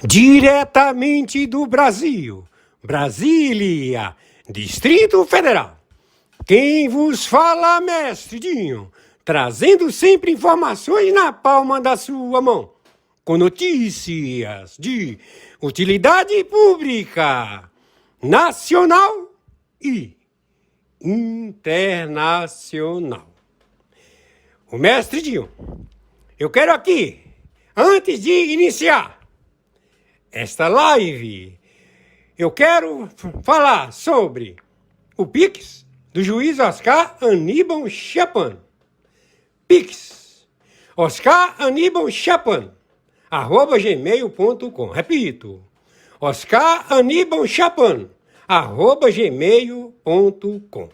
Diretamente do Brasil, Brasília, Distrito Federal. Quem vos fala, mestre Dinho, trazendo sempre informações na palma da sua mão, com notícias de utilidade pública, nacional e internacional. O mestre Dinho, eu quero aqui, antes de iniciar esta live, eu quero falar sobre o Pix do juiz Oscar Aníbal Chapan. Pix, Oscar Aníbal Chapan, @gmail.com. Repito, Oscar Aníbal Chapan, @gmail.com.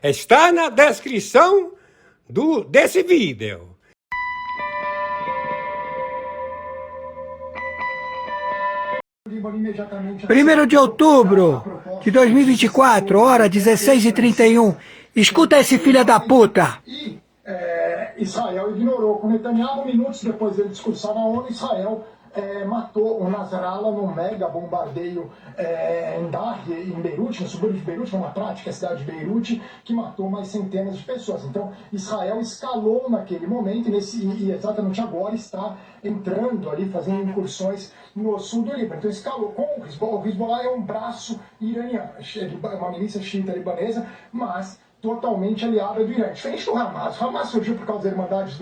Está na descrição desse vídeo. 1º de outubro de 2024, hora 16h31. Escuta esse filho da puta. Israel ignorou. Com Netanyahu, minutos depois dele discursar na ONU, Israel matou o Nasrallah num mega bombardeio em Darya, em Beirute, no subúrbio de Beirute, numa prática, a cidade de Beirute, que matou mais centenas de pessoas. Então, Israel escalou naquele momento e exatamente agora está entrando ali, fazendo incursões no sul do Líbano. Então, escalou com o Hezbollah. O Hezbollah é um braço iraniano, é uma milícia xiita libanesa, mas totalmente aliada do Irã. Diferente do Hamas. O Hamas surgiu por causa da Irmandade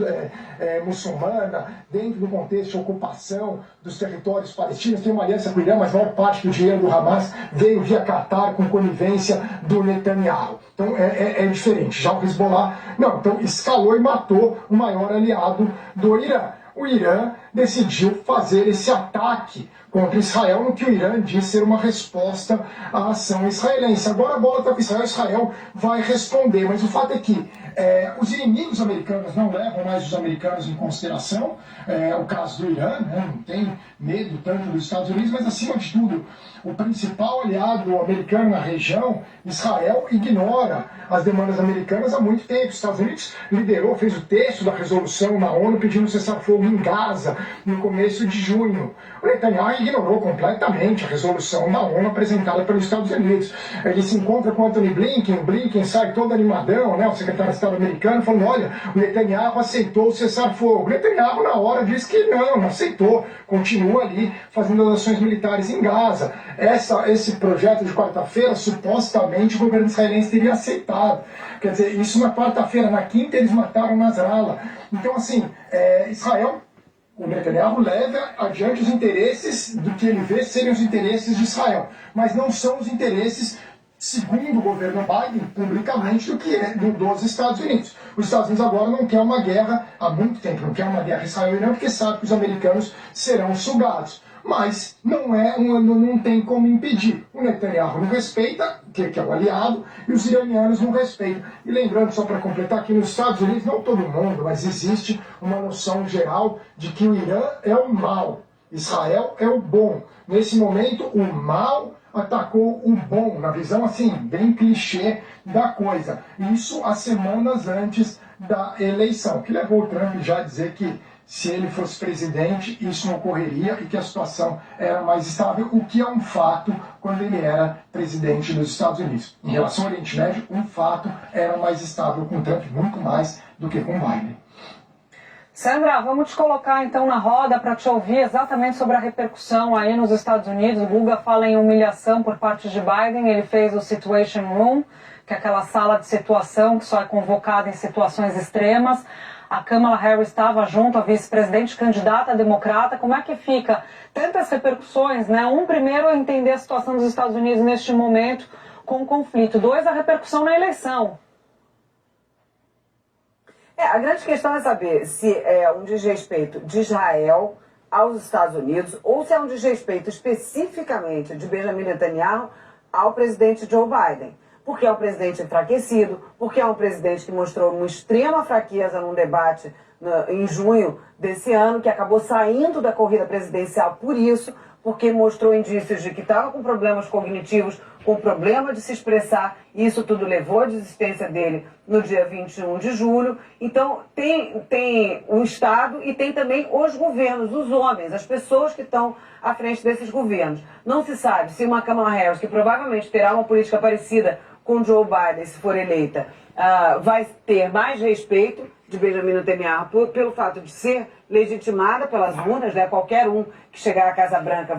muçulmana, dentro do contexto de ocupação dos territórios palestinos. Tem uma aliança com o Irã, mas a maior parte do dinheiro do Hamas veio via Qatar com conivência do Netanyahu. Então é diferente. Já o Hezbollah, não. Então escalou e matou o maior aliado do Irã. O Irã decidiu fazer esse ataque contra Israel, no que o Irã diz ser uma resposta à ação israelense. Agora a bola está com Israel, Israel vai responder, mas o fato é que os inimigos americanos não levam mais os americanos em consideração, o caso do Irã, né, não tem medo tanto dos Estados Unidos, mas acima de tudo, o principal aliado americano na região, Israel, ignora as demandas americanas há muito tempo. Os Estados Unidos fez o texto da resolução na ONU pedindo cessar-fogo em Gaza no começo de junho. O Netanyahu ignorou completamente a resolução da ONU apresentada pelos Estados Unidos. Ele se encontra com Anthony Blinken, o Blinken sai todo animadão, né, o secretário de Estado americano, falando, olha, o Netanyahu aceitou o cessar-fogo. O Netanyahu, na hora, disse que não aceitou, continua ali fazendo as ações militares em Gaza. Esse projeto de quarta-feira, supostamente, o governo israelense teria aceitado. Quer dizer, isso na quarta-feira, na quinta eles mataram Nasrallah. Então, assim, Israel, o Netanyahu leva adiante os interesses do que ele vê serem os interesses de Israel, mas não são os interesses, segundo o governo Biden, publicamente, dos Estados Unidos. Os Estados Unidos agora não quer uma guerra, há muito tempo não quer uma guerra Israel-Irã, porque sabe que os americanos serão sugados. Mas não tem como impedir. O Netanyahu não respeita, que é o aliado, e os iranianos não respeitam. E lembrando, só para completar, que nos Estados Unidos, não todo mundo, mas existe uma noção geral de que o Irã é o mal, Israel é o bom. Nesse momento, o mal atacou o bom, na visão assim, bem clichê da coisa. Isso há semanas antes da eleição, que levou o Trump já a dizer que se ele fosse presidente, isso não ocorreria e que a situação era mais estável, o que é um fato quando ele era presidente dos Estados Unidos. Em relação ao Oriente Médio, um fato era mais estável com Trump, muito mais do que com Biden. Sandra, vamos te colocar então na roda para te ouvir exatamente sobre a repercussão aí nos Estados Unidos. O Guga fala em humilhação por parte de Biden, ele fez o Situation Room, que é aquela sala de situação que só é convocada em situações extremas. A Kamala Harris estava junto, a vice-presidente candidata democrata. Como é que fica? Tantas repercussões, né? Primeiro, entender a situação dos Estados Unidos neste momento com o conflito. 2, a repercussão na eleição. A grande questão é saber se é um desrespeito de Israel aos Estados Unidos ou se é um desrespeito especificamente de Benjamin Netanyahu ao presidente Joe Biden. Porque é um presidente enfraquecido, porque é um presidente que mostrou uma extrema fraqueza num debate em junho desse ano, que acabou saindo da corrida presidencial por isso, porque mostrou indícios de que estava com problemas cognitivos, com problema de se expressar, e isso tudo levou à desistência dele no dia 21 de julho. Então, tem o Estado e tem também os governos, os homens, as pessoas que estão à frente desses governos. Não se sabe se uma Kamala Harris, que provavelmente terá uma política parecida com Joe Biden, se for eleita, vai ter mais respeito de Benjamin Netanyahu pelo fato de ser legitimada pelas urnas, né? Qualquer um que chegar à Casa Branca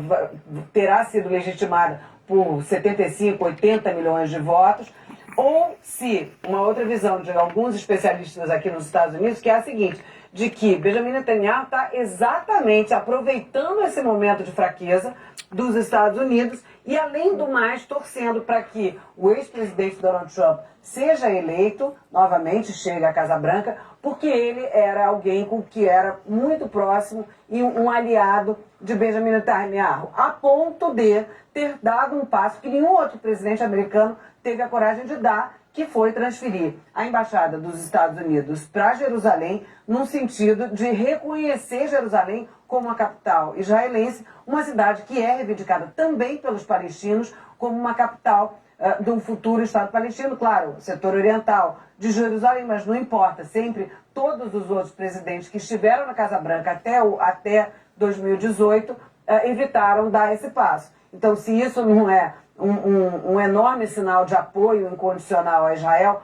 terá sido legitimada por 75, 80 milhões de votos, ou se uma outra visão de alguns especialistas aqui nos Estados Unidos, que é a seguinte, de que Benjamin Netanyahu está exatamente aproveitando esse momento de fraqueza dos Estados Unidos e, além do mais, torcendo para que o ex-presidente Donald Trump seja eleito, novamente chega à Casa Branca, porque ele era alguém com que era muito próximo e um aliado de Benjamin Netanyahu, a ponto de ter dado um passo que nenhum outro presidente americano teve a coragem de dar, que foi transferir a Embaixada dos Estados Unidos para Jerusalém, num sentido de reconhecer Jerusalém como a capital israelense, uma cidade que é reivindicada também pelos palestinos como uma capital de um futuro Estado palestino, claro, setor oriental de Jerusalém, mas não importa, sempre todos os outros presidentes que estiveram na Casa Branca até 2018 evitaram dar esse passo. Então, se isso não é um enorme sinal de apoio incondicional a Israel,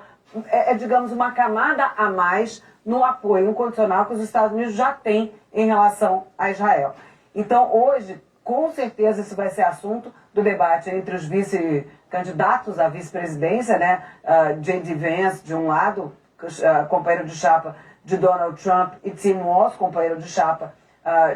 digamos, uma camada a mais no apoio incondicional que os Estados Unidos já têm em relação a Israel. Então, hoje, com certeza, isso vai ser assunto do debate entre os vice-candidatos à vice-presidência, né? J.D. Vance, de um lado, companheiro de chapa de Donald Trump, e Tim Walz, companheiro de chapa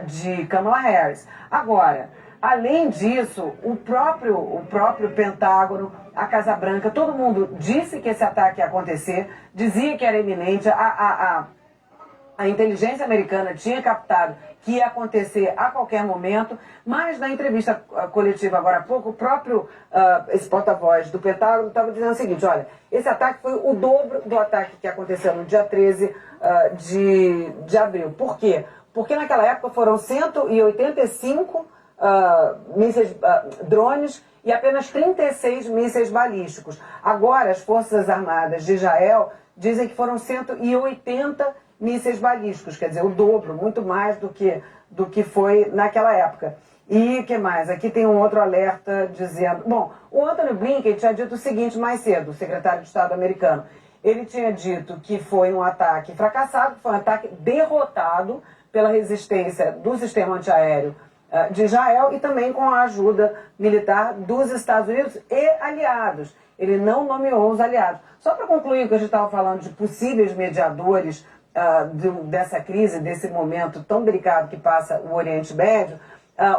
de Kamala Harris. Agora, além disso, o próprio Pentágono, a Casa Branca, todo mundo disse que esse ataque ia acontecer, dizia que era iminente, a inteligência americana tinha captado que ia acontecer a qualquer momento, mas na entrevista coletiva agora há pouco, o próprio esse porta-voz do Pentágono estava dizendo o seguinte, olha, esse ataque foi o dobro do ataque que aconteceu no dia 13 de abril. Por quê? Porque naquela época foram 185 mísseis, drones e apenas 36 mísseis balísticos. Agora, as Forças Armadas de Israel dizem que foram 180 mísseis balísticos, quer dizer, o dobro, muito mais do que foi naquela época. E o que mais? Aqui tem um outro alerta dizendo... Bom, o Anthony Blinken tinha dito o seguinte mais cedo, o secretário de Estado americano. Ele tinha dito que foi um ataque fracassado, que foi um ataque derrotado pela resistência do sistema antiaéreo de Israel e também com a ajuda militar dos Estados Unidos e aliados. Ele não nomeou os aliados. Só para concluir o que a gente estava falando de possíveis mediadores dessa crise, desse momento tão delicado que passa o Oriente Médio,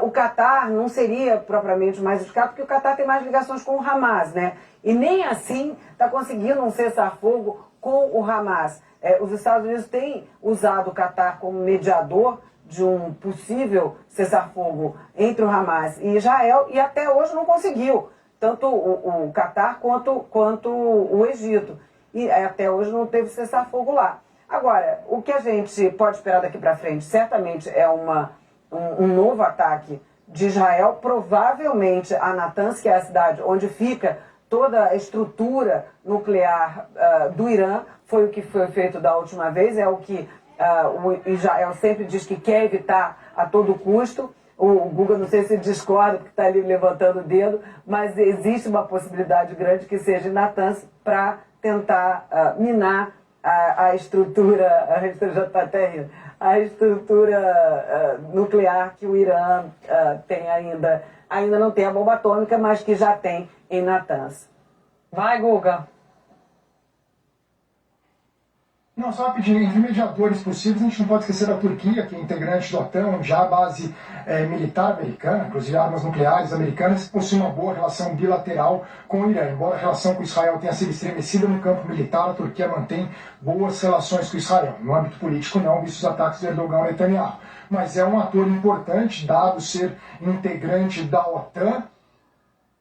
o Catar não seria propriamente mais indicado, porque o Catar tem mais ligações com o Hamas, né? E nem assim está conseguindo um cessar-fogo com o Hamas. Os Estados Unidos têm usado o Catar como mediador de um possível cessar-fogo entre o Hamas e Israel e até hoje não conseguiu, tanto o Catar quanto o Egito. E até hoje não teve cessar-fogo lá. Agora, o que a gente pode esperar daqui para frente certamente é um novo ataque de Israel, provavelmente a Natanz, que é a cidade onde fica toda a estrutura nuclear do Irã, foi o que foi feito da última vez, é o que o Israel sempre diz que quer evitar a todo custo. O Guga, não sei se discorda, porque está ali levantando o dedo, mas existe uma possibilidade grande que seja em Natanz para tentar minar a estrutura, a gente já está até rindo, a estrutura nuclear que o Irã tem ainda não tem a bomba atômica, mas que já tem em Natanz. Vai, Guga. Não, só rapidinho, entre mediadores possíveis, a gente não pode esquecer da Turquia, que é integrante da OTAN, já a base militar americana, inclusive armas nucleares americanas, possui uma boa relação bilateral com o Irã. Embora a relação com Israel tenha sido estremecida no campo militar, a Turquia mantém boas relações com Israel. No âmbito político não, visto os ataques de Erdogan e Netanyahu. Mas é um ator importante, dado ser integrante da OTAN,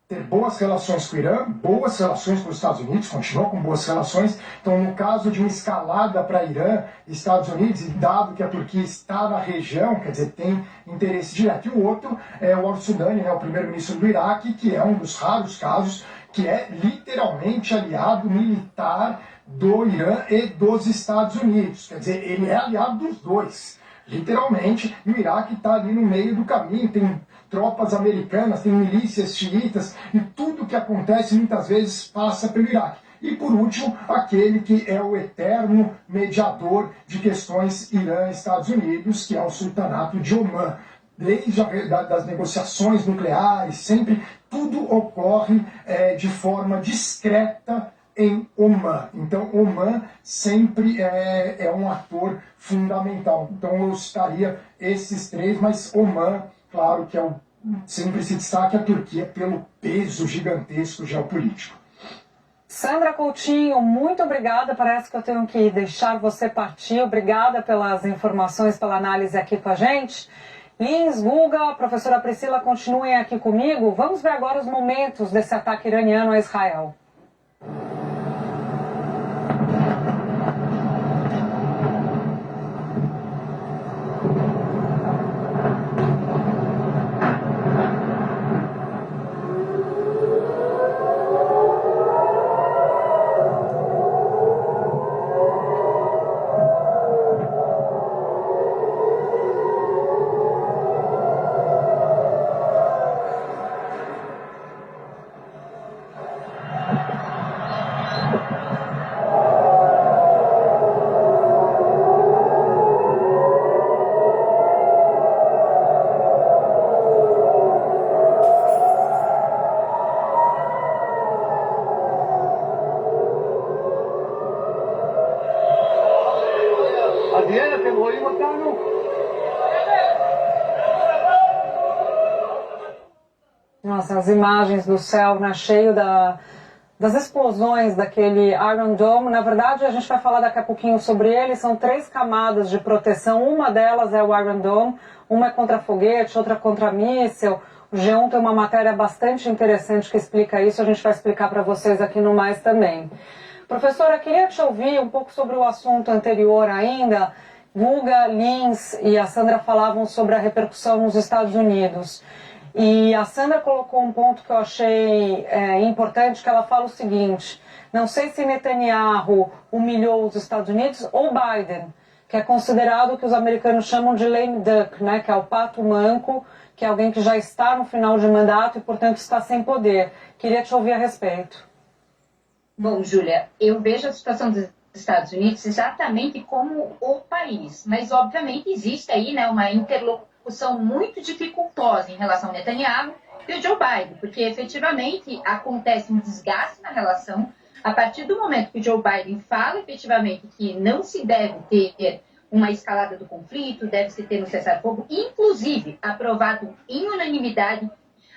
ter boas relações com o Irã, boas relações com os Estados Unidos, continuam com boas relações. Então, no caso de uma escalada para Irã e Estados Unidos, e dado que a Turquia está na região, quer dizer, tem interesse direto. E o outro é o Al-Sudani, né, o primeiro-ministro do Iraque, que é um dos raros casos que é literalmente aliado militar do Irã e dos Estados Unidos. Quer dizer, ele é aliado dos dois, literalmente, e o Iraque está ali no meio do caminho, tem tropas americanas, tem milícias xiitas, e tudo que acontece muitas vezes passa pelo Iraque. E por último, aquele que é o eterno mediador de questões Irã e Estados Unidos, que é o Sultanato de Omã. Desde das negociações nucleares, sempre tudo ocorre de forma discreta em Omã. Então, Omã sempre é um ator fundamental. Então, eu citaria esses três, mas Omã, claro que sempre se destaca a Turquia pelo peso gigantesco geopolítico. Sandra Coutinho, muito obrigada. Parece que eu tenho que deixar você partir. Obrigada pelas informações, pela análise aqui com a gente. Lins, Guga, professora Priscila, continuem aqui comigo. Vamos ver agora os momentos desse ataque iraniano a Israel. Nossa, as imagens do céu, né, cheio das explosões daquele Iron Dome. Na verdade, a gente vai falar daqui a pouquinho sobre ele. São 3 camadas de proteção. Uma delas é o Iron Dome, uma é contra foguete, outra contra míssil. O G1 tem uma matéria bastante interessante que explica isso. A gente vai explicar para vocês aqui no Mais também. Professora, queria te ouvir um pouco sobre o assunto anterior ainda. Guga, Lins e a Sandra falavam sobre a repercussão nos Estados Unidos. E a Sandra colocou um ponto que eu achei importante, que ela fala o seguinte: não sei se Netanyahu humilhou os Estados Unidos ou Biden, que é considerado o que os americanos chamam de lame duck, né, que é o pato manco, que é alguém que já está no final de mandato e, portanto, está sem poder. Queria te ouvir a respeito. Bom, Júlia, eu vejo a situação dos Estados Unidos exatamente como o país, mas, obviamente, existe aí, né, uma interlocução muito dificultosa em relação ao Netanyahu e o Joe Biden, porque efetivamente acontece um desgaste na relação a partir do momento que o Joe Biden fala efetivamente que não se deve ter uma escalada do conflito, deve-se ter um cessar-fogo, inclusive aprovado em unanimidade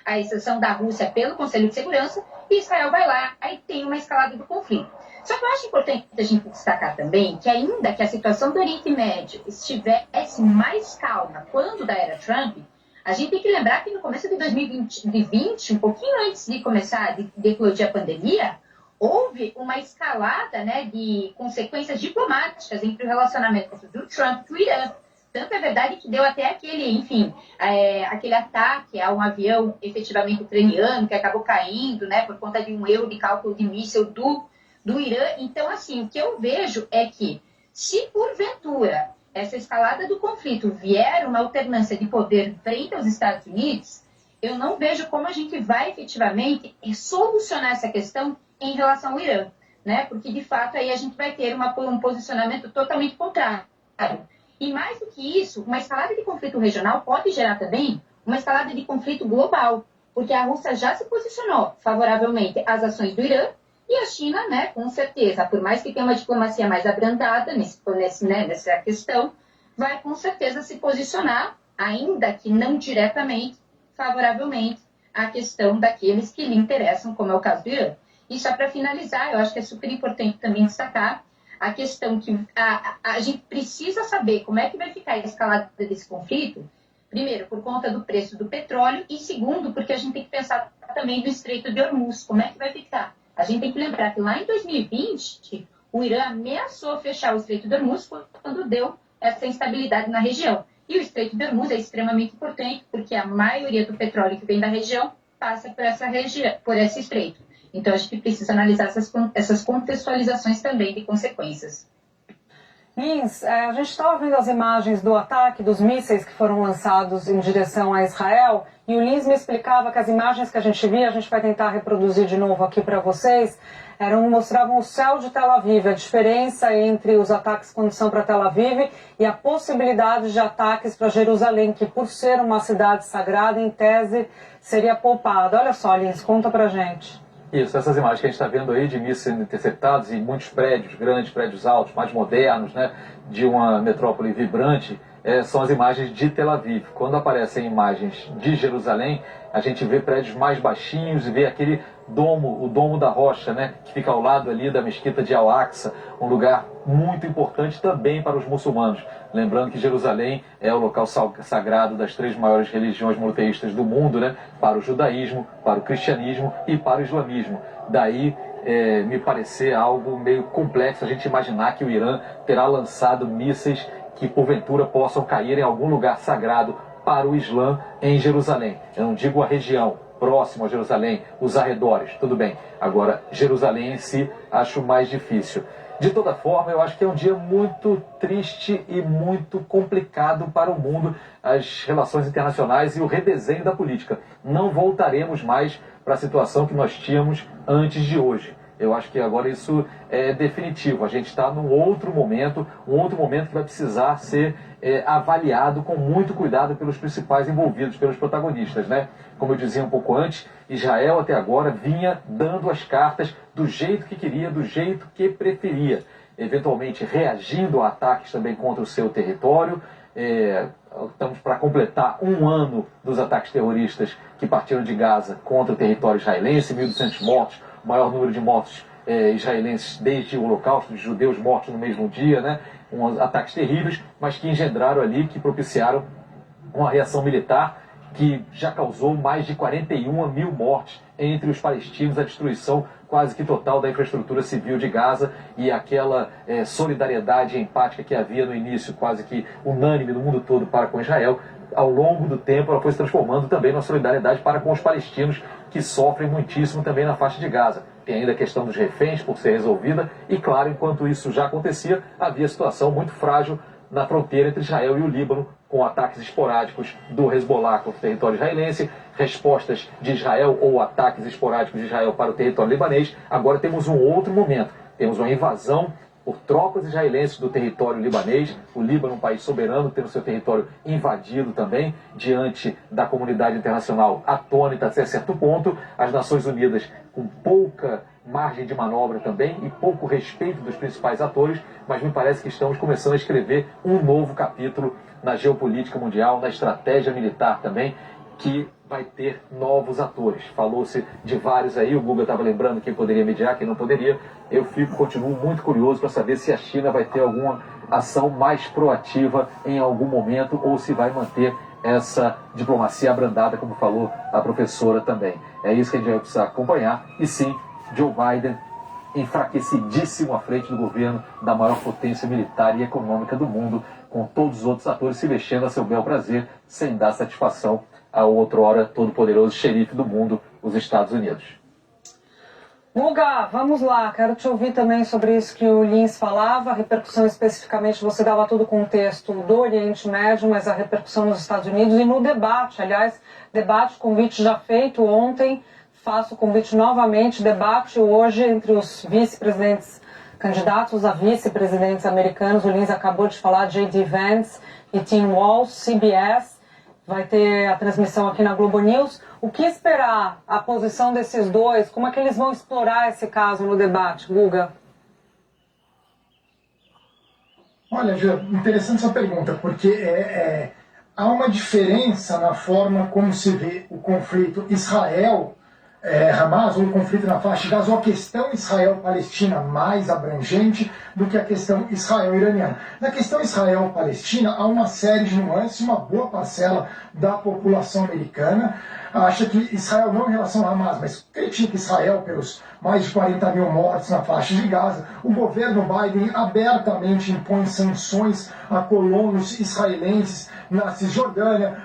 a exceção da Rússia pelo Conselho de Segurança, e Israel vai lá e tem uma escalada do conflito. Só que eu acho importante a gente destacar também que, ainda que a situação do Oriente Médio estivesse mais calma quando da era Trump, a gente tem que lembrar que no começo de 2020, um pouquinho antes de começar de eclodir a pandemia, houve uma escalada, né, de consequências diplomáticas entre o relacionamento do Trump e o Irã. Tanto é verdade que deu até aquele ataque a um avião efetivamente ucraniano que acabou caindo, né, por conta de um erro de cálculo de míssil do Irã. Então, assim, o que eu vejo é que, se porventura essa escalada do conflito vier uma alternância de poder frente aos Estados Unidos, eu não vejo como a gente vai efetivamente solucionar essa questão em relação ao Irã, né? Porque, de fato, aí a gente vai ter um posicionamento totalmente contrário. E mais do que isso, uma escalada de conflito regional pode gerar também uma escalada de conflito global, porque a Rússia já se posicionou favoravelmente às ações do Irã, e a China, né, com certeza, por mais que tenha uma diplomacia mais abrandada nessa questão, vai com certeza se posicionar, ainda que não diretamente, favoravelmente à questão daqueles que lhe interessam, como é o caso do Irã. E só para finalizar, eu acho que é super importante também destacar a questão que a gente precisa saber como é que vai ficar a escalada desse conflito, primeiro, por conta do preço do petróleo, e segundo, porque a gente tem que pensar também do Estreito de Hormuz. Como é que vai ficar? A gente tem que lembrar que lá em 2020, o Irã ameaçou fechar o Estreito de Hormuz quando deu essa instabilidade na região. E o Estreito de Hormuz é extremamente importante porque a maioria do petróleo que vem da região passa por essa região, por esse estreito. Então, a gente precisa analisar essas contextualizações também de consequências. Lins, a gente estava vendo as imagens do ataque dos mísseis que foram lançados em direção a Israel, e o Lins me explicava que as imagens que a gente via, a gente vai tentar reproduzir de novo aqui para vocês, mostravam o céu de Tel Aviv, a diferença entre os ataques quando são para Tel Aviv e a possibilidade de ataques para Jerusalém, que por ser uma cidade sagrada, em tese, seria poupada. Olha só, Lins, conta pra gente. Isso, essas imagens que a gente está vendo aí de mísseis interceptados e muitos prédios grandes, prédios altos, mais modernos, né, de uma metrópole vibrante, são as imagens de Tel Aviv. Quando aparecem imagens de Jerusalém, a gente vê prédios mais baixinhos e vê aquele domo, o Domo da Rocha, né, que fica ao lado ali da mesquita de Al-Aqsa, um lugar muito importante também para os muçulmanos. Lembrando que Jerusalém é o local sagrado das 3 maiores religiões monoteístas do mundo, né, para o judaísmo, para o cristianismo e para o islamismo. Daí me parecer algo meio complexo a gente imaginar que o Irã terá lançado mísseis que porventura possam cair em algum lugar sagrado para o Islã em Jerusalém. Eu não digo a região próxima a Jerusalém, os arredores, tudo bem. Agora, Jerusalém em si, acho mais difícil. De toda forma, eu acho que é um dia muito triste e muito complicado para o mundo, as relações internacionais e o redesenho da política. Não voltaremos mais para a situação que nós tínhamos antes de hoje. Eu acho que agora isso é definitivo. A gente está num outro momento, que vai precisar ser avaliado com muito cuidado pelos principais envolvidos, pelos protagonistas, né? Como eu dizia um pouco antes, Israel até agora vinha dando as cartas do jeito que queria, do jeito que preferia, eventualmente reagindo a ataques também contra o seu território. Estamos para completar 1 ano dos ataques terroristas que partiram de Gaza contra o território israelense, 1.200 mortos, o maior número de mortos israelenses desde o Holocausto, de judeus mortos no mesmo dia, né? Ataques terríveis, mas que engendraram ali, que propiciaram uma reação militar que já causou mais de 41 mil mortes entre os palestinos, a destruição quase que total da infraestrutura civil de Gaza e aquela solidariedade empática que havia no início, quase que unânime no mundo todo para com Israel. Ao longo do tempo, ela foi se transformando também na solidariedade para com os palestinos, que sofrem muitíssimo também na faixa de Gaza. Tem ainda a questão dos reféns por ser resolvida e, claro, enquanto isso já acontecia, havia situação muito frágil na fronteira entre Israel e o Líbano, com ataques esporádicos do Hezbollah contra o território israelense, respostas de Israel ou ataques esporádicos de Israel para o território libanês. Agora temos um outro momento, temos uma invasão por tropas israelenses do território libanês, o Líbano, um país soberano, tendo seu território invadido também, diante da comunidade internacional atônita até certo ponto, as Nações Unidas com pouca margem de manobra também e pouco respeito dos principais atores, mas me parece que estamos começando a escrever um novo capítulo na geopolítica mundial, na estratégia militar também, que vai ter novos atores. Falou-se de vários aí, o Guga estava lembrando quem poderia mediar, quem não poderia. Eu continuo muito curioso para saber se a China vai ter alguma ação mais proativa em algum momento ou se vai manter essa diplomacia abrandada, como falou a professora também. É isso que a gente vai precisar acompanhar. E sim, Joe Biden enfraquecidíssimo à frente do governo da maior potência militar e econômica do mundo, com todos os outros atores se mexendo a seu bel prazer, sem dar satisfação ao outrora todo-poderoso xerife do mundo, os Estados Unidos. Guga, vamos lá, quero te ouvir também sobre isso que o Lins falava, a repercussão especificamente, você dava todo o contexto do Oriente Médio, mas a repercussão nos Estados Unidos e no debate, aliás, convite já feito ontem, faço o convite novamente, debate hoje entre os vice-presidentes, candidatos a vice-presidentes americanos, o Lins acabou de falar, J.D. Vance e Tim Walz, CBS, vai ter a transmissão aqui na Globo News. O que esperar a posição desses dois? Como é que eles vão explorar esse caso no debate, Guga? Olha, Ju, interessante essa pergunta, porque há uma diferença na forma como se vê o conflito Israel Hamas, ou o conflito na faixa de Gaza, ou a questão Israel-Palestina mais abrangente do que a questão Israel-Iraniana. Na questão Israel-Palestina, há uma série de nuances, uma boa parcela da população americana acha que Israel, não em relação a Hamas, mas critica Israel pelos mais de 40 mil mortos na faixa de Gaza. O governo Biden abertamente impõe sanções a colonos israelenses na Cisjordânia.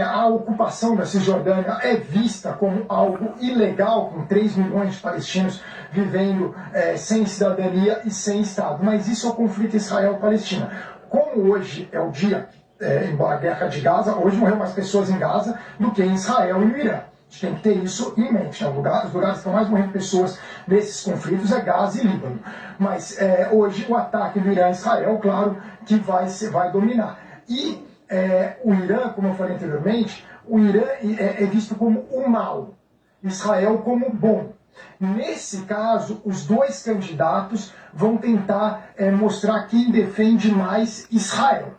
A ocupação da Cisjordânia é vista como algo ilegal, com 3 milhões de palestinos vivendo sem cidadania e sem Estado. Mas isso é o conflito Israel-Palestina. Como hoje é o dia, embora a guerra de Gaza, hoje morreu mais pessoas em Gaza do que em Israel e no Irã. A gente tem que ter isso em mente. Os lugares que estão mais morrendo pessoas nesses conflitos é Gaza e Líbano. Mas hoje o ataque do Irã a Israel, claro, que vai dominar. E o Irã, como eu falei anteriormente, o Irã é visto como o mal, Israel como o bom. Nesse caso, os dois candidatos vão tentar mostrar quem defende mais Israel.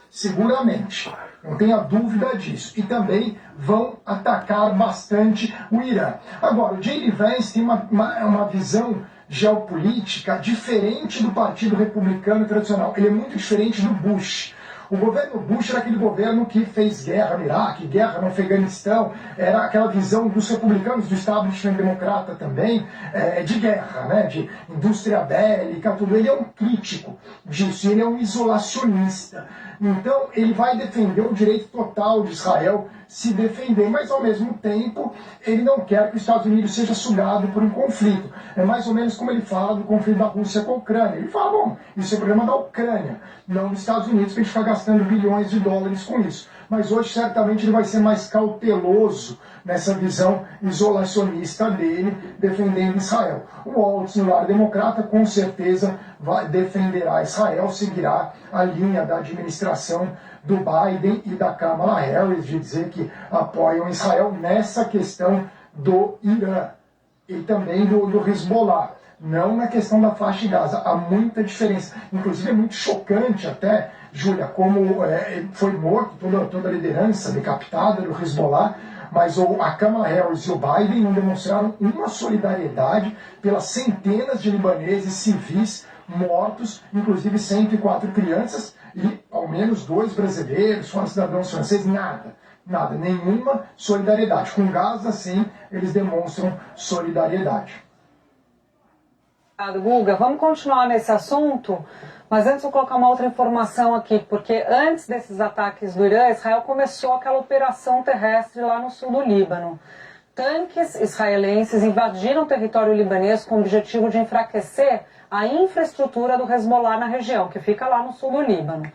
Seguramente, não tenha dúvida disso. E também vão atacar bastante o Irã. Agora, o J.D. Vance tem uma visão geopolítica diferente do Partido Republicano tradicional. Ele é muito diferente do Bush. O governo Bush era aquele governo que fez guerra no Iraque, guerra no Afeganistão, era aquela visão dos republicanos, do establishment democrata também, de guerra, né, de indústria bélica, tudo. Ele é um crítico disso, ele é um isolacionista. Então, ele vai defender o direito total de Israel se defender, mas ao mesmo tempo ele não quer que os Estados Unidos seja sugado por um conflito. É mais ou menos como ele fala do conflito da Rússia com a Ucrânia. Ele fala, bom, isso é problema da Ucrânia, não dos Estados Unidos, para a gente ficar gastando bilhões de dólares com isso. Mas hoje, certamente, ele vai ser mais cauteloso nessa visão isolacionista dele, defendendo Israel. O Waltz, no lado democrata, com certeza defenderá Israel, seguirá a linha da administração do Biden e da Kamala Harris, de dizer que apoiam Israel nessa questão do Irã e também do Hezbollah. Não na questão da faixa de Gaza. Há muita diferença. Inclusive é muito chocante até, Júlia, como foi morto toda a liderança decapitada do Hezbollah, mas a Kamala Harris e o Biden não demonstraram uma solidariedade pelas centenas de libaneses civis mortos, inclusive 104 crianças e ao menos 2 brasileiros, fora cidadãos franceses, nada, nenhuma solidariedade. Com Gaza, sim, eles demonstram solidariedade. Guga, vamos continuar nesse assunto, mas antes eu vou colocar uma outra informação aqui, porque antes desses ataques do Irã, Israel começou aquela operação terrestre lá no sul do Líbano. Tanques israelenses invadiram o território libanês com o objetivo de enfraquecer a infraestrutura do Hezbollah na região, que fica lá no sul do Líbano.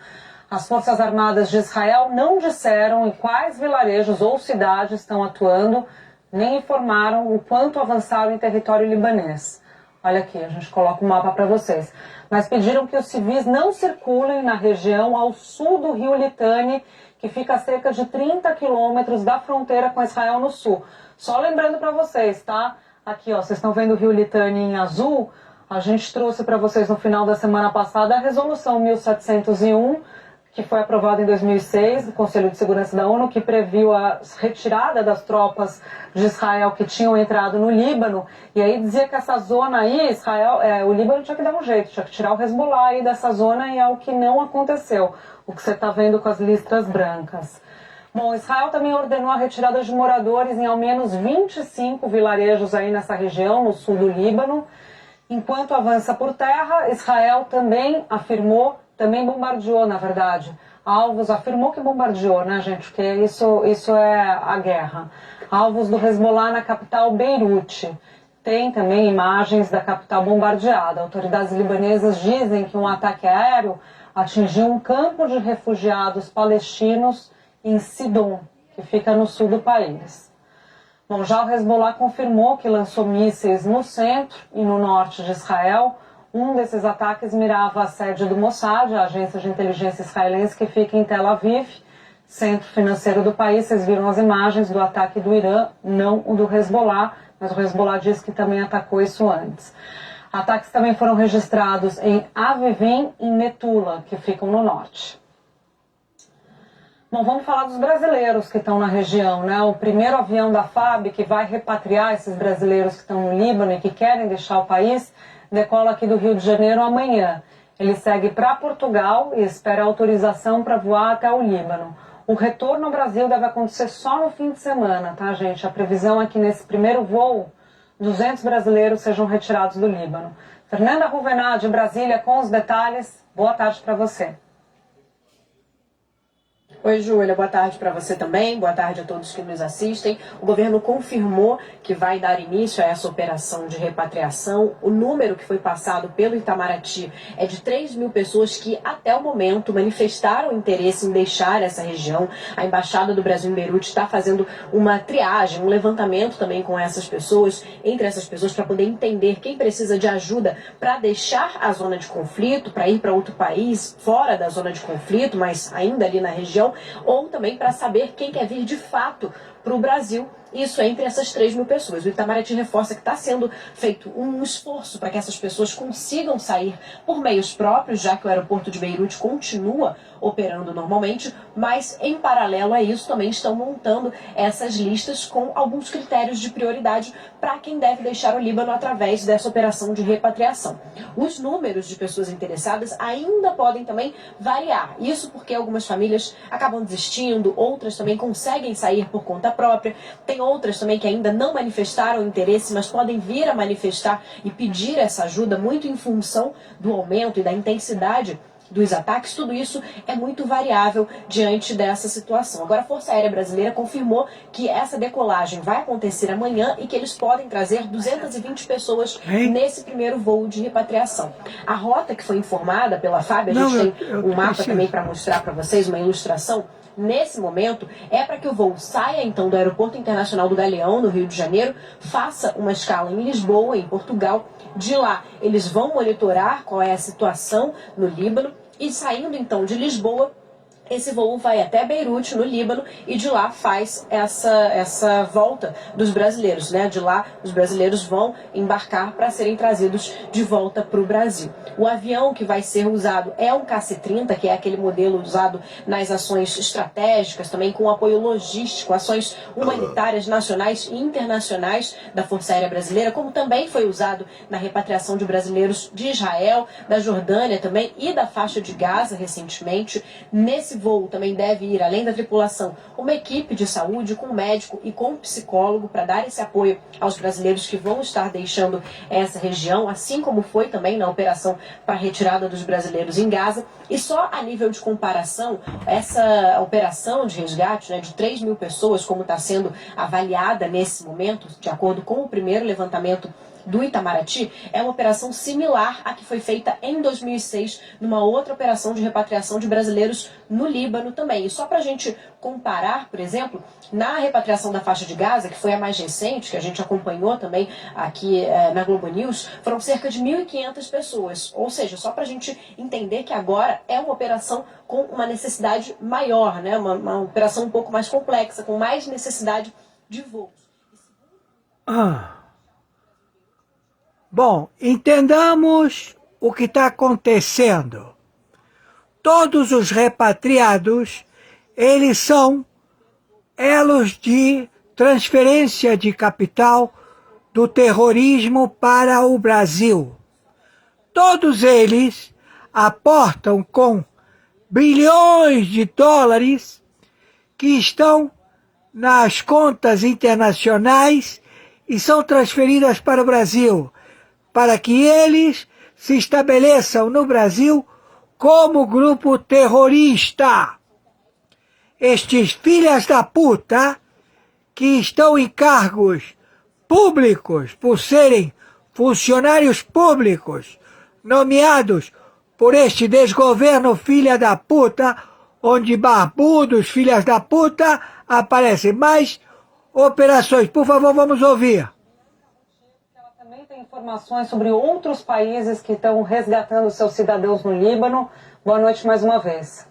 As Forças Armadas de Israel não disseram em quais vilarejos ou cidades estão atuando, nem informaram o quanto avançaram em território libanês. Olha aqui, a gente coloca o mapa para vocês. Mas pediram que os civis não circulem na região ao sul do rio Litani, que fica a cerca de 30 quilômetros da fronteira com Israel no sul. Só lembrando para vocês, tá? Aqui, ó, vocês estão vendo o rio Litani em azul. A gente trouxe para vocês no final da semana passada a resolução 1701, que foi aprovada em 2006, do Conselho de Segurança da ONU, que previu a retirada das tropas de Israel que tinham entrado no Líbano. E aí dizia que essa zona aí, o Líbano tinha que dar um jeito, tinha que tirar o Hezbollah aí dessa zona, e é o que não aconteceu, o que você está vendo com as listras brancas. Bom, Israel também ordenou a retirada de moradores em ao menos 25 vilarejos aí nessa região, no sul do Líbano. Enquanto avança por terra, Israel também bombardeou, na verdade, alvos, afirmou que bombardeou, né, gente, porque isso é a guerra. Alvos do Hezbollah na capital Beirute. Tem também imagens da capital bombardeada. Autoridades libanesas dizem que um ataque aéreo atingiu um campo de refugiados palestinos em Sidon, que fica no sul do país. Bom, já o Hezbollah confirmou que lançou mísseis no centro e no norte de Israel. Um desses ataques mirava a sede do Mossad, a agência de inteligência israelense que fica em Tel Aviv, centro financeiro do país. Vocês viram as imagens do ataque do Irã, não o do Hezbollah, mas o Hezbollah diz que também atacou isso antes. Ataques também foram registrados em Avivim e Metula, que ficam no norte. Bom, vamos falar dos brasileiros que estão na região, né? O primeiro avião da FAB que vai repatriar esses brasileiros que estão no Líbano e que querem deixar o país, decola aqui do Rio de Janeiro amanhã. Ele segue para Portugal e espera autorização para voar até o Líbano. O retorno ao Brasil deve acontecer só no fim de semana, tá, gente? A previsão é que nesse primeiro voo, 200 brasileiros sejam retirados do Líbano. Fernanda Ruvenal, de Brasília, com os detalhes. Boa tarde para você. Oi, Júlia, boa tarde para você também, boa tarde a todos que nos assistem. O governo confirmou que vai dar início a essa operação de repatriação. O número que foi passado pelo Itamaraty é de 3.000 pessoas que até o momento manifestaram interesse em deixar essa região. A Embaixada do Brasil em Beirute está fazendo uma triagem, um levantamento também com essas pessoas, entre essas pessoas, para poder entender quem precisa de ajuda para deixar a zona de conflito, para ir para outro país fora da zona de conflito, mas ainda ali na região, ou também para saber quem quer vir de fato para o Brasil. Isso entre essas 3.000 pessoas. O Itamaraty reforça que está sendo feito um esforço para que essas pessoas consigam sair por meios próprios, já que o aeroporto de Beirute continua operando normalmente, mas em paralelo a isso também estão montando essas listas com alguns critérios de prioridade para quem deve deixar o Líbano através dessa operação de repatriação. Os números de pessoas interessadas ainda podem também variar. Isso porque algumas famílias acabam desistindo, outras também conseguem sair por conta própria. Tem outras também que ainda não manifestaram interesse, mas podem vir a manifestar e pedir essa ajuda muito em função do aumento e da intensidade dos ataques. Tudo isso é muito variável diante dessa situação. Agora, a Força Aérea Brasileira confirmou que essa decolagem vai acontecer amanhã e que eles podem trazer 220 pessoas nesse primeiro voo de repatriação. A rota que foi informada pela FAB, a gente tem um mapa também para mostrar para vocês, uma ilustração. Nesse momento, é para que o voo saia, então, do Aeroporto Internacional do Galeão, no Rio de Janeiro, faça uma escala em Lisboa, em Portugal. De lá, eles vão monitorar qual é a situação no Líbano e, saindo, então, de Lisboa, esse voo vai até Beirute, no Líbano, e de lá faz essa volta dos brasileiros, né? De lá, os brasileiros vão embarcar para serem trazidos de volta para o Brasil. O avião que vai ser usado é um KC-30, que é aquele modelo usado nas ações estratégicas, também com apoio logístico, ações humanitárias nacionais e internacionais da Força Aérea Brasileira, como também foi usado na repatriação de brasileiros de Israel, da Jordânia também e da faixa de Gaza recentemente. Nesse voo também deve ir, além da tripulação, uma equipe de saúde com médico e com psicólogo para dar esse apoio aos brasileiros que vão estar deixando essa região, assim como foi também na operação para a retirada dos brasileiros em Gaza. E só a nível de comparação, essa operação de resgate, né, de 3.000 pessoas, como está sendo avaliada nesse momento, de acordo com o primeiro levantamento do Itamaraty, é uma operação similar à que foi feita em 2006, numa outra operação de repatriação de brasileiros no Líbano também. E só para a gente comparar, por exemplo, na repatriação da faixa de Gaza, que foi a mais recente, que a gente acompanhou também aqui na Globo News, foram cerca de 1.500 pessoas. Ou seja, só para a gente entender que agora é uma operação com uma necessidade maior, né? Uma operação um pouco mais complexa, com mais necessidade de voos. Bom, entendamos o que está acontecendo. Todos os repatriados, eles são elos de transferência de capital do terrorismo para o Brasil. Todos eles aportam com bilhões de dólares que estão nas contas internacionais e são transferidas para o Brasil, para que eles se estabeleçam no Brasil como grupo terrorista. Estes filhas da puta, que estão em cargos públicos, por serem funcionários públicos, nomeados por este desgoverno filha da puta, onde barbudos filhas da puta aparecem. Mais operações, por favor, vamos ouvir. Ela também tem informações sobre outros países que estão resgatando seus cidadãos no Líbano. Boa noite mais uma vez.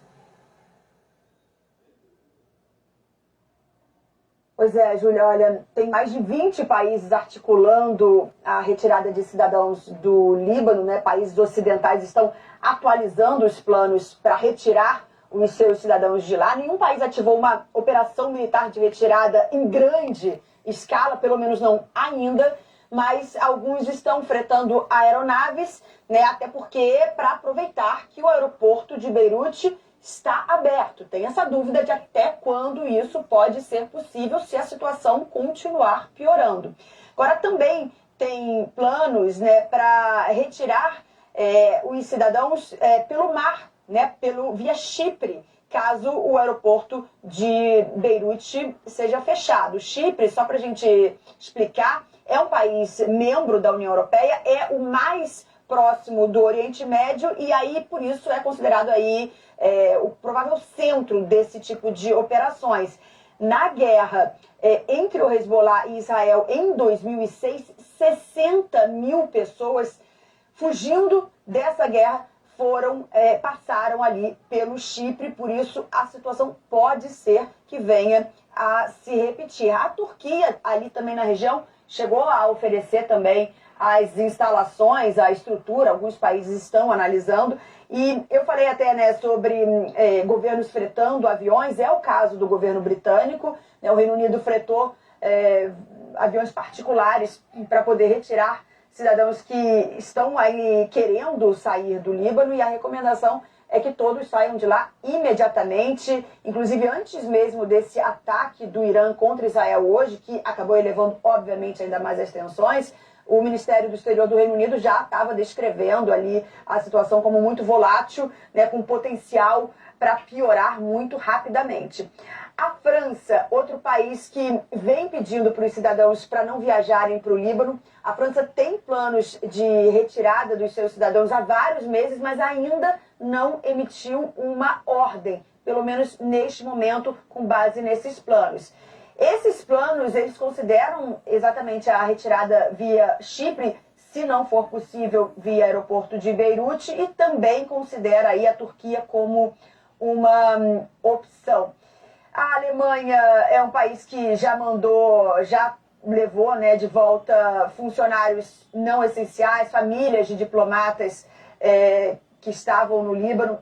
Pois é, Júlia, olha, tem mais de 20 países articulando a retirada de cidadãos do Líbano, né? Países ocidentais estão atualizando os planos para retirar os seus cidadãos de lá. Nenhum país ativou uma operação militar de retirada em grande escala, pelo menos não ainda, mas alguns estão fretando aeronaves, né, até porque para aproveitar que o aeroporto de Beirute está aberto. Tem essa dúvida de até quando isso pode ser possível se a situação continuar piorando. Agora também tem planos, né, para retirar os cidadãos pelo mar, né, via Chipre, caso o aeroporto de Beirute seja fechado. Chipre, só para a gente explicar, é um país membro da União Europeia, é o mais próximo do Oriente Médio e aí, por isso, é considerado aí o provável centro desse tipo de operações. Na guerra entre o Hezbollah e Israel em 2006, 60 mil pessoas fugindo dessa guerra passaram ali pelo Chipre, por isso a situação pode ser que venha a se repetir. A Turquia, ali também na região, chegou a oferecer também as instalações, a estrutura, alguns países estão analisando, e eu falei até, né, sobre governos fretando aviões, é o caso do governo britânico, né, o Reino Unido fretou aviões particulares para poder retirar cidadãos que estão aí querendo sair do Líbano, e a recomendação é que todos saiam de lá imediatamente, inclusive antes mesmo desse ataque do Irã contra Israel hoje, que acabou elevando, obviamente, ainda mais as tensões. O Ministério do Exterior do Reino Unido já estava descrevendo ali a situação como muito volátil, né, com potencial para piorar muito rapidamente. A França, outro país que vem pedindo para os cidadãos para não viajarem para o Líbano. A França tem planos de retirada dos seus cidadãos há vários meses, mas ainda não emitiu uma ordem, pelo menos neste momento, com base nesses planos. Esses planos, eles consideram exatamente a retirada via Chipre, se não for possível via aeroporto de Beirute, e também considera aí a Turquia como uma opção. A Alemanha é um país que já levou, né, de volta funcionários não essenciais, famílias de diplomatas que estavam no Líbano,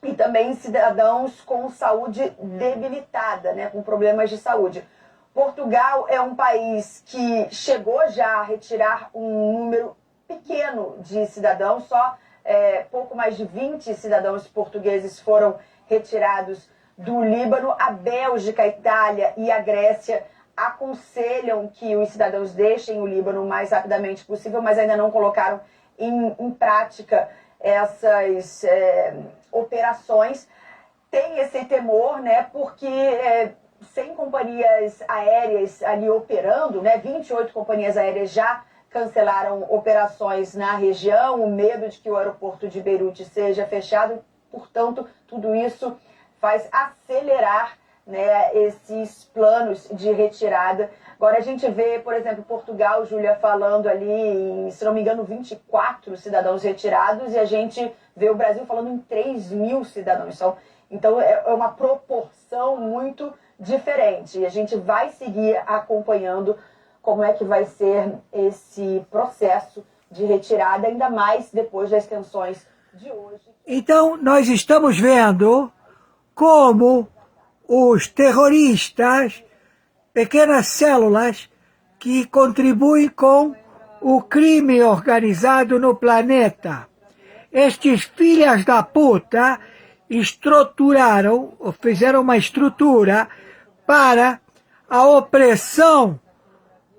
e também cidadãos com saúde debilitada, né, com problemas de saúde. Portugal é um país que chegou já a retirar um número pequeno de cidadãos, só pouco mais de 20 cidadãos portugueses foram retirados do Líbano. A Bélgica, a Itália e a Grécia aconselham que os cidadãos deixem o Líbano o mais rapidamente possível, mas ainda não colocaram em prática essas operações. Tem esse temor, né, porque sem companhias aéreas ali operando, né, 28 companhias aéreas já cancelaram operações na região, o medo de que o aeroporto de Beirute seja fechado, portanto, tudo isso faz acelerar, né, esses planos de retirada. Agora a gente vê, por exemplo, Portugal, Júlia, falando ali em, se não me engano, 24 cidadãos retirados, e a gente vê o Brasil falando em 3 mil cidadãos. Então é uma proporção muito diferente, e a gente vai seguir acompanhando como é que vai ser esse processo de retirada, ainda mais depois das tensões de hoje. Então, nós estamos vendo como os terroristas, pequenas células que contribuem com o crime organizado no planeta. Estes filhas da puta estruturaram, fizeram uma estrutura para a opressão,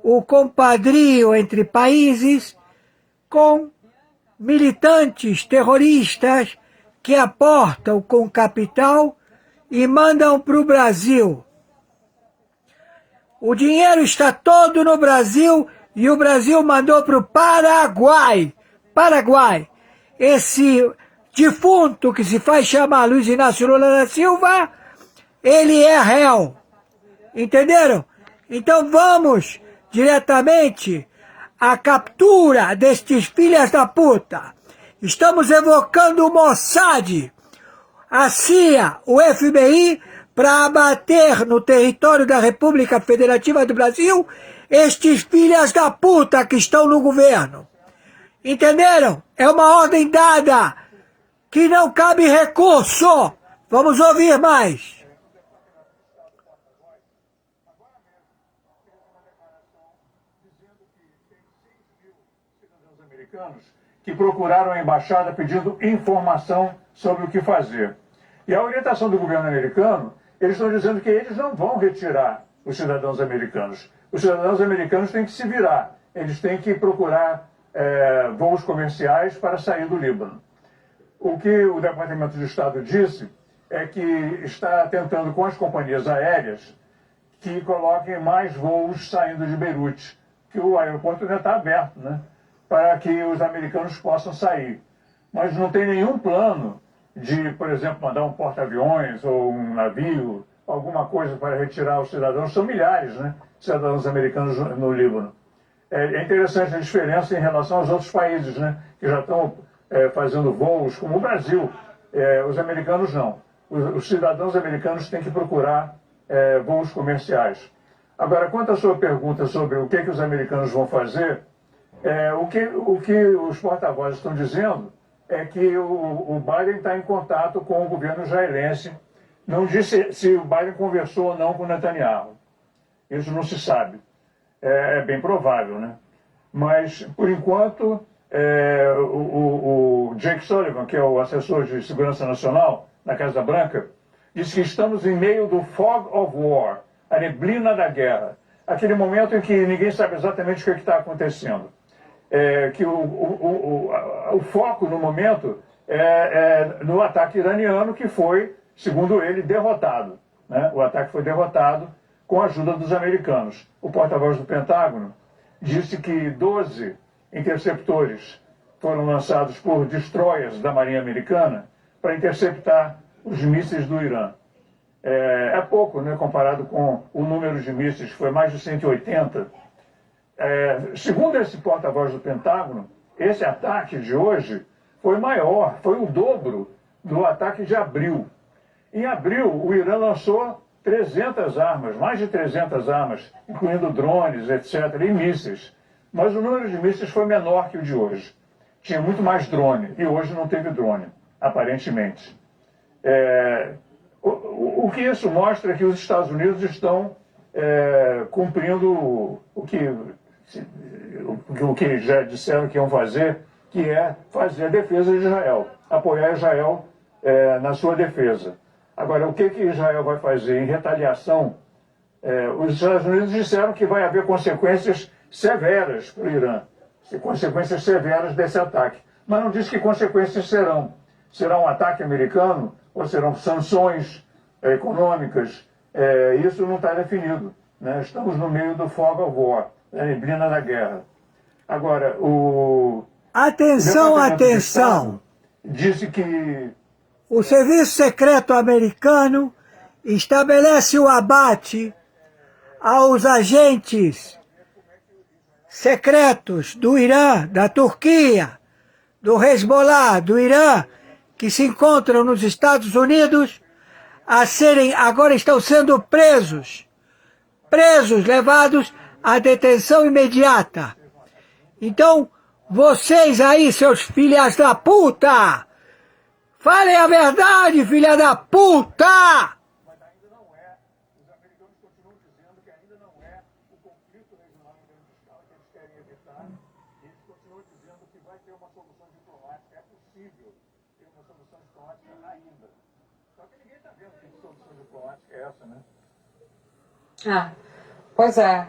o compadrio entre países com militantes terroristas que aportam com capital e mandam para o Brasil. O dinheiro está todo no Brasil e o Brasil mandou para o Paraguai. Paraguai. Esse defunto que se faz chamar Luiz Inácio Lula da Silva, ele é réu. Entenderam? Então vamos diretamente à captura destes filhas da puta. Estamos evocando o Mossad, a CIA, o FBI, para abater no território da República Federativa do Brasil estes filhas da puta que estão no governo. Entenderam? É uma ordem dada, que não cabe recurso. Vamos ouvir mais. Americanos que procuraram a embaixada pedindo informação sobre o que fazer. E a orientação do governo americano, eles estão dizendo que eles não vão retirar os cidadãos americanos. Os cidadãos americanos têm que se virar. Eles têm que procurar voos comerciais para sair do Líbano. O que o Departamento de Estado disse é que está tentando com as companhias aéreas que coloquem mais voos saindo de Beirute, que o aeroporto ainda está aberto, né, para que os americanos possam sair. Mas não tem nenhum plano de, por exemplo, mandar um porta-aviões ou um navio, alguma coisa para retirar os cidadãos. São milhares, né, cidadãos americanos no Líbano. É interessante a diferença em relação aos outros países, né, que já estão fazendo voos, como o Brasil. Os americanos não. Os cidadãos americanos têm que procurar voos comerciais. Agora, quanto à sua pergunta sobre o que os americanos vão fazer, o que os porta-vozes estão dizendo é que o Biden está em contato com o governo israelense. Não disse se o Biden conversou ou não com Netanyahu. Isso não se sabe. É bem provável, né? Mas, por enquanto, o Jake Sullivan, que é o assessor de segurança nacional na Casa Branca, disse que estamos em meio do fog of war, a neblina da guerra, aquele momento em que ninguém sabe exatamente o que está acontecendo. Que o foco no momento é no ataque iraniano, que foi, segundo ele, derrotado, né? O ataque foi derrotado com a ajuda dos americanos. O porta-voz do Pentágono disse que 12 interceptores foram lançados por destroyers da Marinha Americana para interceptar os mísseis do Irã. É pouco, né, comparado com o número de mísseis, que foi mais de 180. Segundo esse porta-voz do Pentágono, esse ataque de hoje foi maior, foi o dobro do ataque de abril. Em abril, o Irã lançou 300 armas, mais de 300 armas, incluindo drones, etc., e mísseis. Mas o número de mísseis foi menor que o de hoje. Tinha muito mais drone, e hoje não teve drone, aparentemente. O que isso mostra é que os Estados Unidos estão cumprindo o que já disseram que iam fazer, que é fazer a defesa de Israel, apoiar Israel na sua defesa. Agora, o que Israel vai fazer em retaliação? Os Estados Unidos disseram que vai haver consequências severas para o Irã, consequências severas desse ataque. Mas não diz que consequências serão. Será um ataque americano ou serão sanções econômicas? Isso não está definido, né? Estamos no meio do fog of war, da neblina da guerra. Agora, Atenção, atenção! Disse que o Serviço Secreto Americano estabelece o abate aos agentes secretos do Irã, da Turquia, do Hezbollah, do Irã, que se encontram nos Estados Unidos, agora estão sendo presos, levados à detenção imediata. Então, vocês aí, seus filhas da puta, falem a verdade, filha da puta! Mas ainda não é. Os americanos continuam dizendo que ainda não é o conflito regional em grande escala que eles querem evitar. Eles continuam dizendo que vai ter uma solução diplomática. É possível ter uma solução diplomática ainda. Só que ninguém está vendo que solução diplomática é essa, né? Pois é.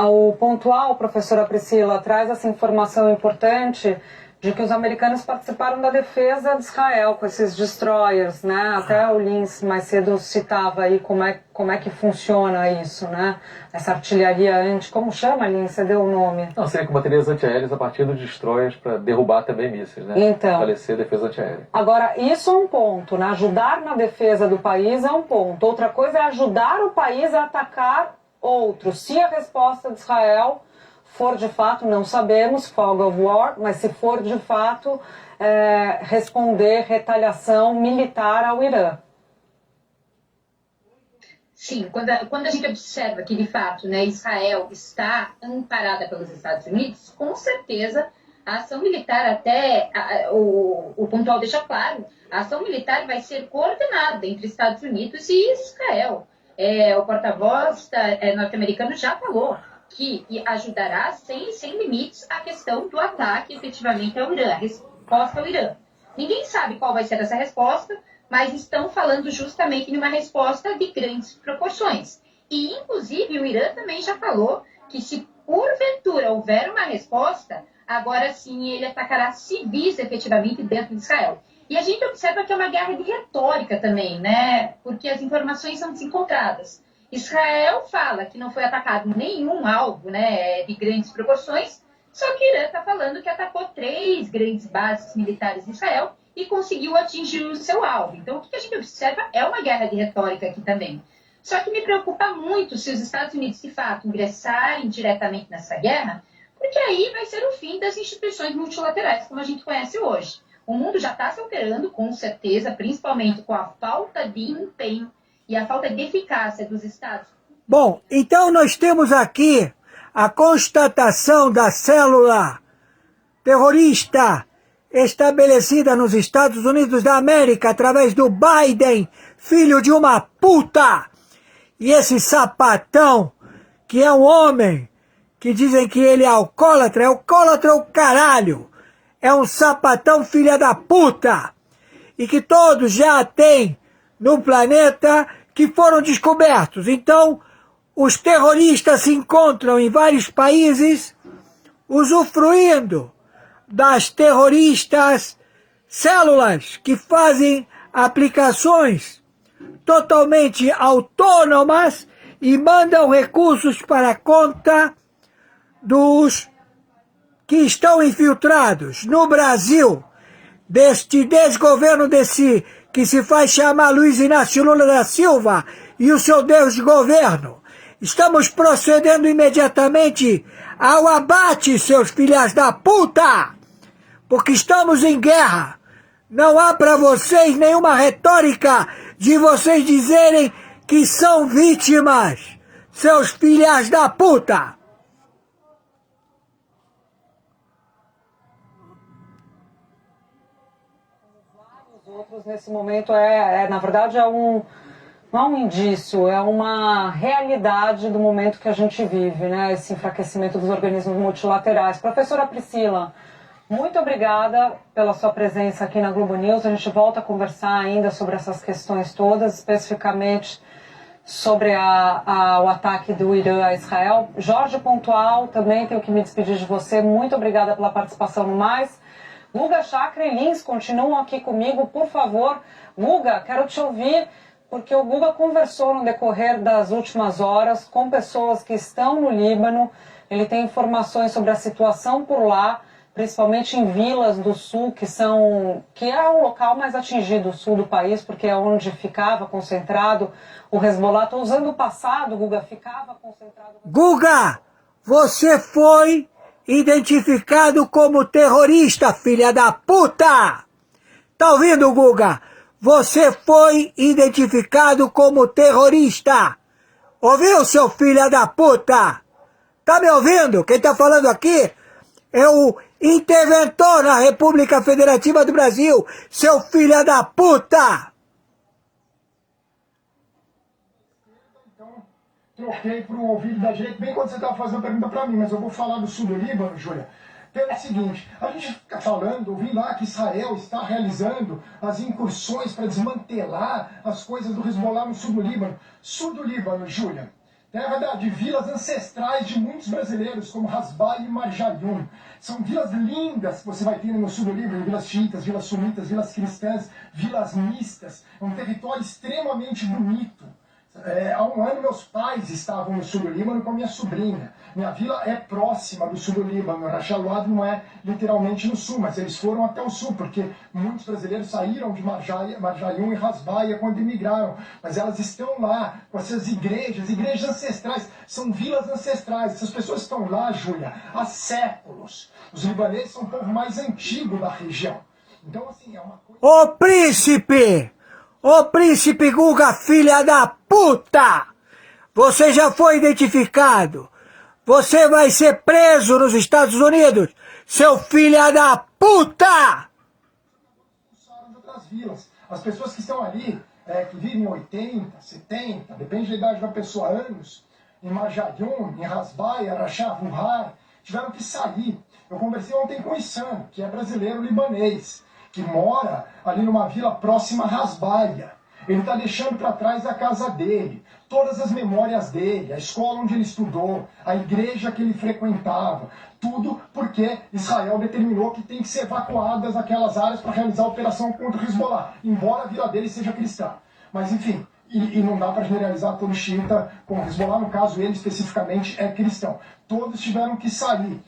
O pontual, professora Priscila, traz essa informação importante de que os americanos participaram da defesa de Israel com esses destroyers, né? Até o Lins mais cedo citava aí como é que funciona isso, né? Essa artilharia como chama, Lins? Você deu o nome? Não, seria com baterias antiaéreas a partir dos destroyers para derrubar também mísseis, né? Então, fortalecer a defesa antiaérea. Agora, isso é um ponto, né? Ajudar na defesa do país é um ponto. Outra coisa é ajudar o país a atacar outro. Se a resposta de Israel for de fato, não sabemos, fog of war, mas se for de fato responder retaliação militar ao Irã. Sim, quando a gente observa que, de fato, né, Israel está amparada pelos Estados Unidos, com certeza A ação militar até, o pontual deixa claro, a ação militar vai ser coordenada entre Estados Unidos e Israel. O porta-voz norte-americano já falou que ajudará sem limites a questão do ataque efetivamente ao Irã, a resposta ao Irã. Ninguém sabe qual vai ser essa resposta, mas estão falando justamente de uma resposta de grandes proporções. E, inclusive, o Irã também já falou que se porventura houver uma resposta, agora sim ele atacará civis efetivamente dentro de Israel. E a gente observa que é uma guerra de retórica também, né? Porque as informações são desencontradas. Israel fala que não foi atacado nenhum alvo, né, de grandes proporções, só que Irã está falando que atacou 3 grandes bases militares de Israel e conseguiu atingir o seu alvo. Então, o que a gente observa é uma guerra de retórica aqui também. Só que me preocupa muito se os Estados Unidos, de fato, ingressarem diretamente nessa guerra, porque aí vai ser o fim das instituições multilaterais, como a gente conhece hoje. O mundo já está se alterando, com certeza, principalmente com a falta de empenho e a falta de eficácia dos Estados. Bom, então nós temos aqui a constatação da célula terrorista estabelecida nos Estados Unidos da América através do Biden, filho de uma puta. E esse sapatão, que é um homem, que dizem que ele é alcoólatra o caralho. É um sapatão filha da puta. E que todos já têm no planeta que foram descobertos. Então, os terroristas se encontram em vários países usufruindo das terroristas células que fazem aplicações totalmente autônomas e mandam recursos para a conta dos que estão infiltrados no Brasil, deste desgoverno que se faz chamar Luiz Inácio Lula da Silva e o seu desgoverno. Estamos procedendo imediatamente ao abate, seus filhas da puta, porque estamos em guerra. Não há para vocês nenhuma retórica de vocês dizerem que são vítimas, seus filhas da puta. Outros nesse momento na verdade não é um indício, é uma realidade do momento que a gente vive, né? Esse enfraquecimento dos organismos multilaterais. Professora Priscila, muito obrigada pela sua presença aqui na Globo News. A gente volta a conversar ainda sobre essas questões todas, especificamente sobre o ataque do Irã a Israel. Jorge Pontual, também tenho que me despedir de você. Muito obrigada pela participação no Mais. Guga Chakra e Lins continuam aqui comigo, por favor. Guga, quero te ouvir, porque o Guga conversou no decorrer das últimas horas com pessoas que estão no Líbano. Ele tem informações sobre a situação por lá, principalmente em vilas do sul, que é o local mais atingido, o sul do país, porque é onde ficava concentrado o Hezbollah. Estou usando o passado, Guga, ficava concentrado... Guga, você foi identificado como terrorista, filha da puta! Tá ouvindo, Guga? Você foi identificado como terrorista. Ouviu, seu filho da puta? Tá me ouvindo? Quem tá falando aqui é o interventor na República Federativa do Brasil, seu filho da puta! Troquei para o ouvido da direita, bem quando você estava fazendo a pergunta para mim, mas eu vou falar do sul do Líbano, Júlia. Pelo seguinte, a gente fica falando, ouvindo lá que Israel está realizando as incursões para desmantelar as coisas do Hezbollah no sul do Líbano. Sul do Líbano, Júlia, terra de vilas ancestrais de muitos brasileiros, como Hasbá e Marjayum. São vilas lindas que você vai ter no sul do Líbano, vilas xiitas, vilas sunitas, vilas cristãs, vilas mistas. É um território extremamente bonito. Há um ano meus pais estavam no sul do Líbano com a minha sobrinha. Minha vila é próxima do sul do Líbano. Rachaluad não é literalmente no sul, mas eles foram até o sul, porque muitos brasileiros saíram de Marjayum e Hasbaia quando imigraram. Mas elas estão lá com essas igrejas ancestrais. São vilas ancestrais. Essas pessoas estão lá, Júlia, há séculos. Os libaneses são o povo mais antigo da região. Então, assim, é uma coisa... Ô príncipe! Ô príncipe Guga, filha da puta! Você já foi identificado. Você vai ser preso nos Estados Unidos, seu filho da puta! De outras vilas. As pessoas que estão ali, que vivem 80, 70, depende da idade da pessoa, anos, em Marjayun, em Rasbaia, Rachavuhar, tiveram que sair. Eu conversei ontem com o Issam, que é brasileiro libanês, que mora ali numa vila próxima a Rasbaia. Ele está deixando para trás a casa dele, todas as memórias dele, a escola onde ele estudou, a igreja que ele frequentava, tudo porque Israel determinou que tem que ser evacuadas aquelas áreas para realizar a operação contra o Hezbollah, embora a vila dele seja cristã. Mas enfim, e não dá para generalizar todo xiita com o Hezbollah, no caso ele especificamente é cristão. Todos tiveram que sair.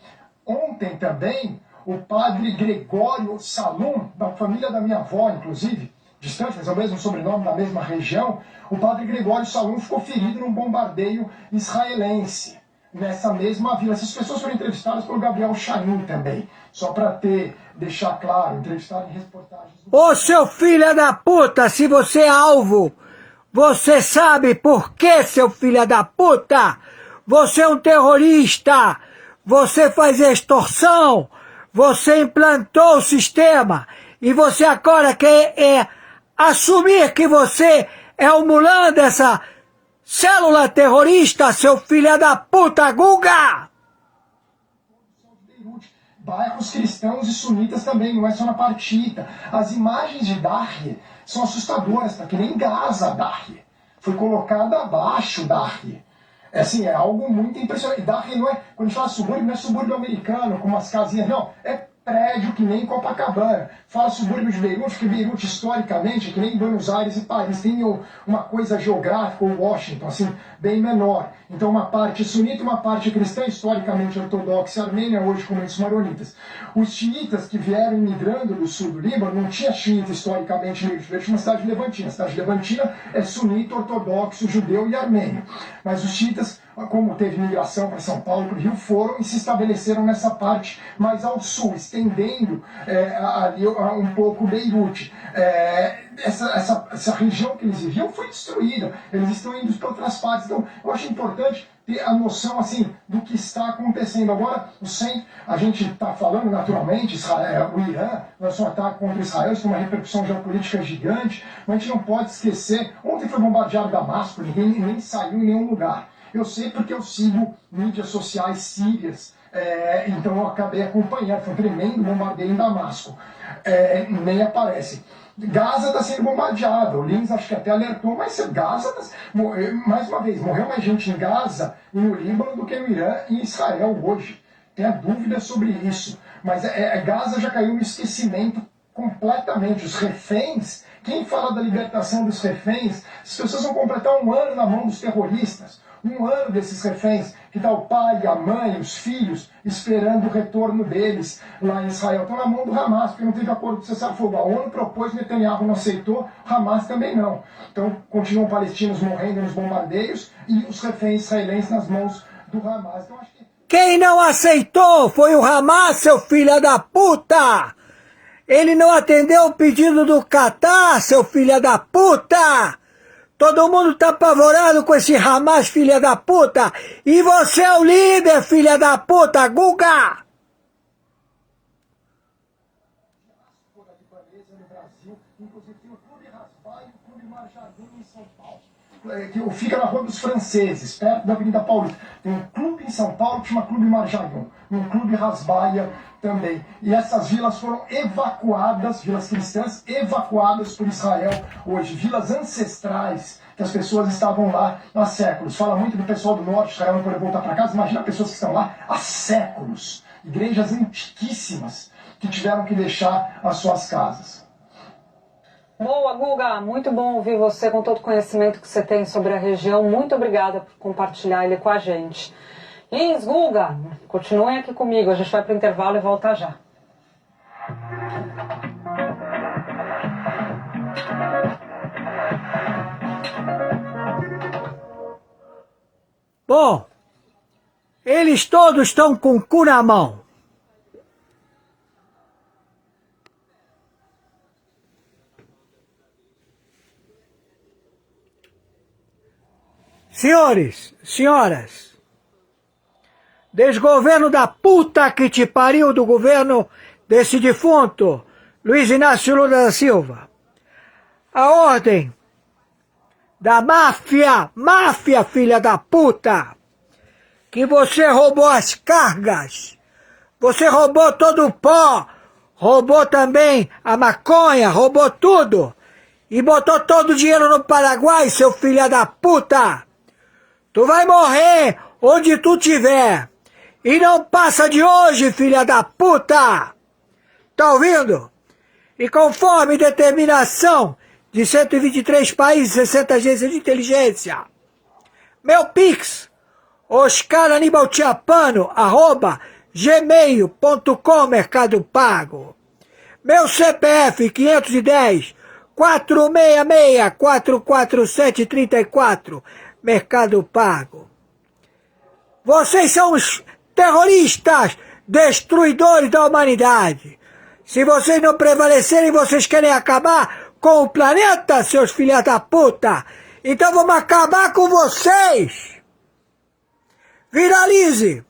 Ontem também, o padre Gregório Salum, da família da minha avó, inclusive, distante, mas é o mesmo sobrenome, da mesma região, o padre Gregório Salum ficou ferido num bombardeio israelense, nessa mesma vila. Essas pessoas foram entrevistadas pelo Gabriel Chanin também, só para deixar claro, entrevistado em reportagens... Ô seu filho da puta, se você é alvo, você sabe por que, seu filho da puta? Você é um terrorista, você faz extorsão, você implantou o sistema, e você agora quer assumir que você é o mulã dessa célula terrorista, seu filho da puta, Guga! Bairros cristãos e sunitas também, não é só na parte xiita. As imagens de Dahi são assustadoras, tá? Que nem Gaza, Dahi. Foi colocada abaixo, Dahi. É assim, é algo muito impressionante. Dahi não é, quando a gente fala subúrbio, não é subúrbio americano, com umas casinhas, não. É prédio que nem Copacabana. Fala subúrbio de Beirute, porque Beirute, historicamente, é que nem Buenos Aires e Paris. Tem uma coisa geográfica, ou Washington, assim, bem menor. Então, uma parte sunita, uma parte cristã, historicamente ortodoxa, armênia, hoje com muitos maronitas. Os xiitas que vieram migrando do sul do Líbano, não tinha xiita historicamente, tinha uma cidade levantina. A cidade levantina é sunita, ortodoxo, judeu e armênio. Mas os xiitas, como teve migração para São Paulo e para o Rio, foram e se estabeleceram nessa parte mais ao sul, estendendo ali um pouco Beirute. Essa região que eles viviam foi destruída, eles estão indo para outras partes. Então, eu acho importante ter a noção assim, do que está acontecendo. Agora, a gente está falando naturalmente, Israel, o Irã lançou um ataque contra Israel, isso tem uma repercussão geopolítica gigante, mas a gente não pode esquecer, ontem foi bombardeado Damasco, ninguém nem saiu em nenhum lugar. Eu sei porque eu sigo mídias sociais sírias, então eu acabei acompanhando, foi um tremendo bombardeio em Damasco. Nem aparece. Gaza está sendo bombardeada, o Lins acho que até alertou, mas Gaza, mais uma vez, morreu mais gente em Gaza e no Líbano do que no Irã e em Israel hoje. Tenha dúvida sobre isso. Mas Gaza já caiu no esquecimento completamente. Os reféns, quem fala da libertação dos reféns, as pessoas vão completar um ano na mão dos terroristas. Um ano desses reféns, que está o pai, a mãe, os filhos, esperando o retorno deles lá em Israel. Estão na mão do Hamas, porque não teve acordo de cessar-fogo. A ONU propôs, Netanyahu não aceitou, Hamas também não. Então, continuam palestinos morrendo nos bombardeios e os reféns israelenses nas mãos do Hamas. Então, acho que... Quem não aceitou foi o Hamas, seu filho da puta! Ele não atendeu o pedido do Catar, seu filho da puta! Todo mundo tá apavorado com esse Hamas, filha da puta! E você é o líder, filha da puta, Guga! Inclusive tem o Clube Raspail e o Clube Marjadum em São Paulo. Que fica na Rua dos Franceses, perto da Avenida Paulista. Tem um clube em São Paulo que chama Clube Marjadum, um clube Rasbaia também. E essas vilas foram evacuadas, vilas cristãs evacuadas por Israel hoje, vilas ancestrais, que as pessoas estavam lá há séculos. Fala muito do pessoal do norte, Israel não poder voltar para casa, imagina pessoas que estão lá há séculos, igrejas antiquíssimas que tiveram que deixar as suas casas. Boa, Guga, muito bom ouvir você com todo o conhecimento que você tem sobre a região. Muito obrigada por compartilhar ele com a gente. Lins, Guga, continuem aqui comigo, a gente vai para o intervalo e volta já. Bom, eles todos estão com o cu na mão. Senhores, senhoras, desgoverno da puta que te pariu do governo desse defunto, Luiz Inácio Lula da Silva. A ordem da máfia filha da puta, que você roubou as cargas, você roubou todo o pó, roubou também a maconha, roubou tudo, e botou todo o dinheiro no Paraguai, seu filho da puta. Tu vai morrer onde tu tiver. E não passa de hoje, filha da puta! Tá ouvindo? E conforme determinação de 123 países e 60 agências de inteligência, meu Pix, oscaranibaltiapano@gmail.com, Mercado Pago. Meu CPF 510 466 447 34, Mercado Pago. Vocês são os terroristas, destruidores da humanidade. Se vocês não prevalecerem, vocês querem acabar com o planeta, seus filhos da puta. Então vamos acabar com vocês. Viralize.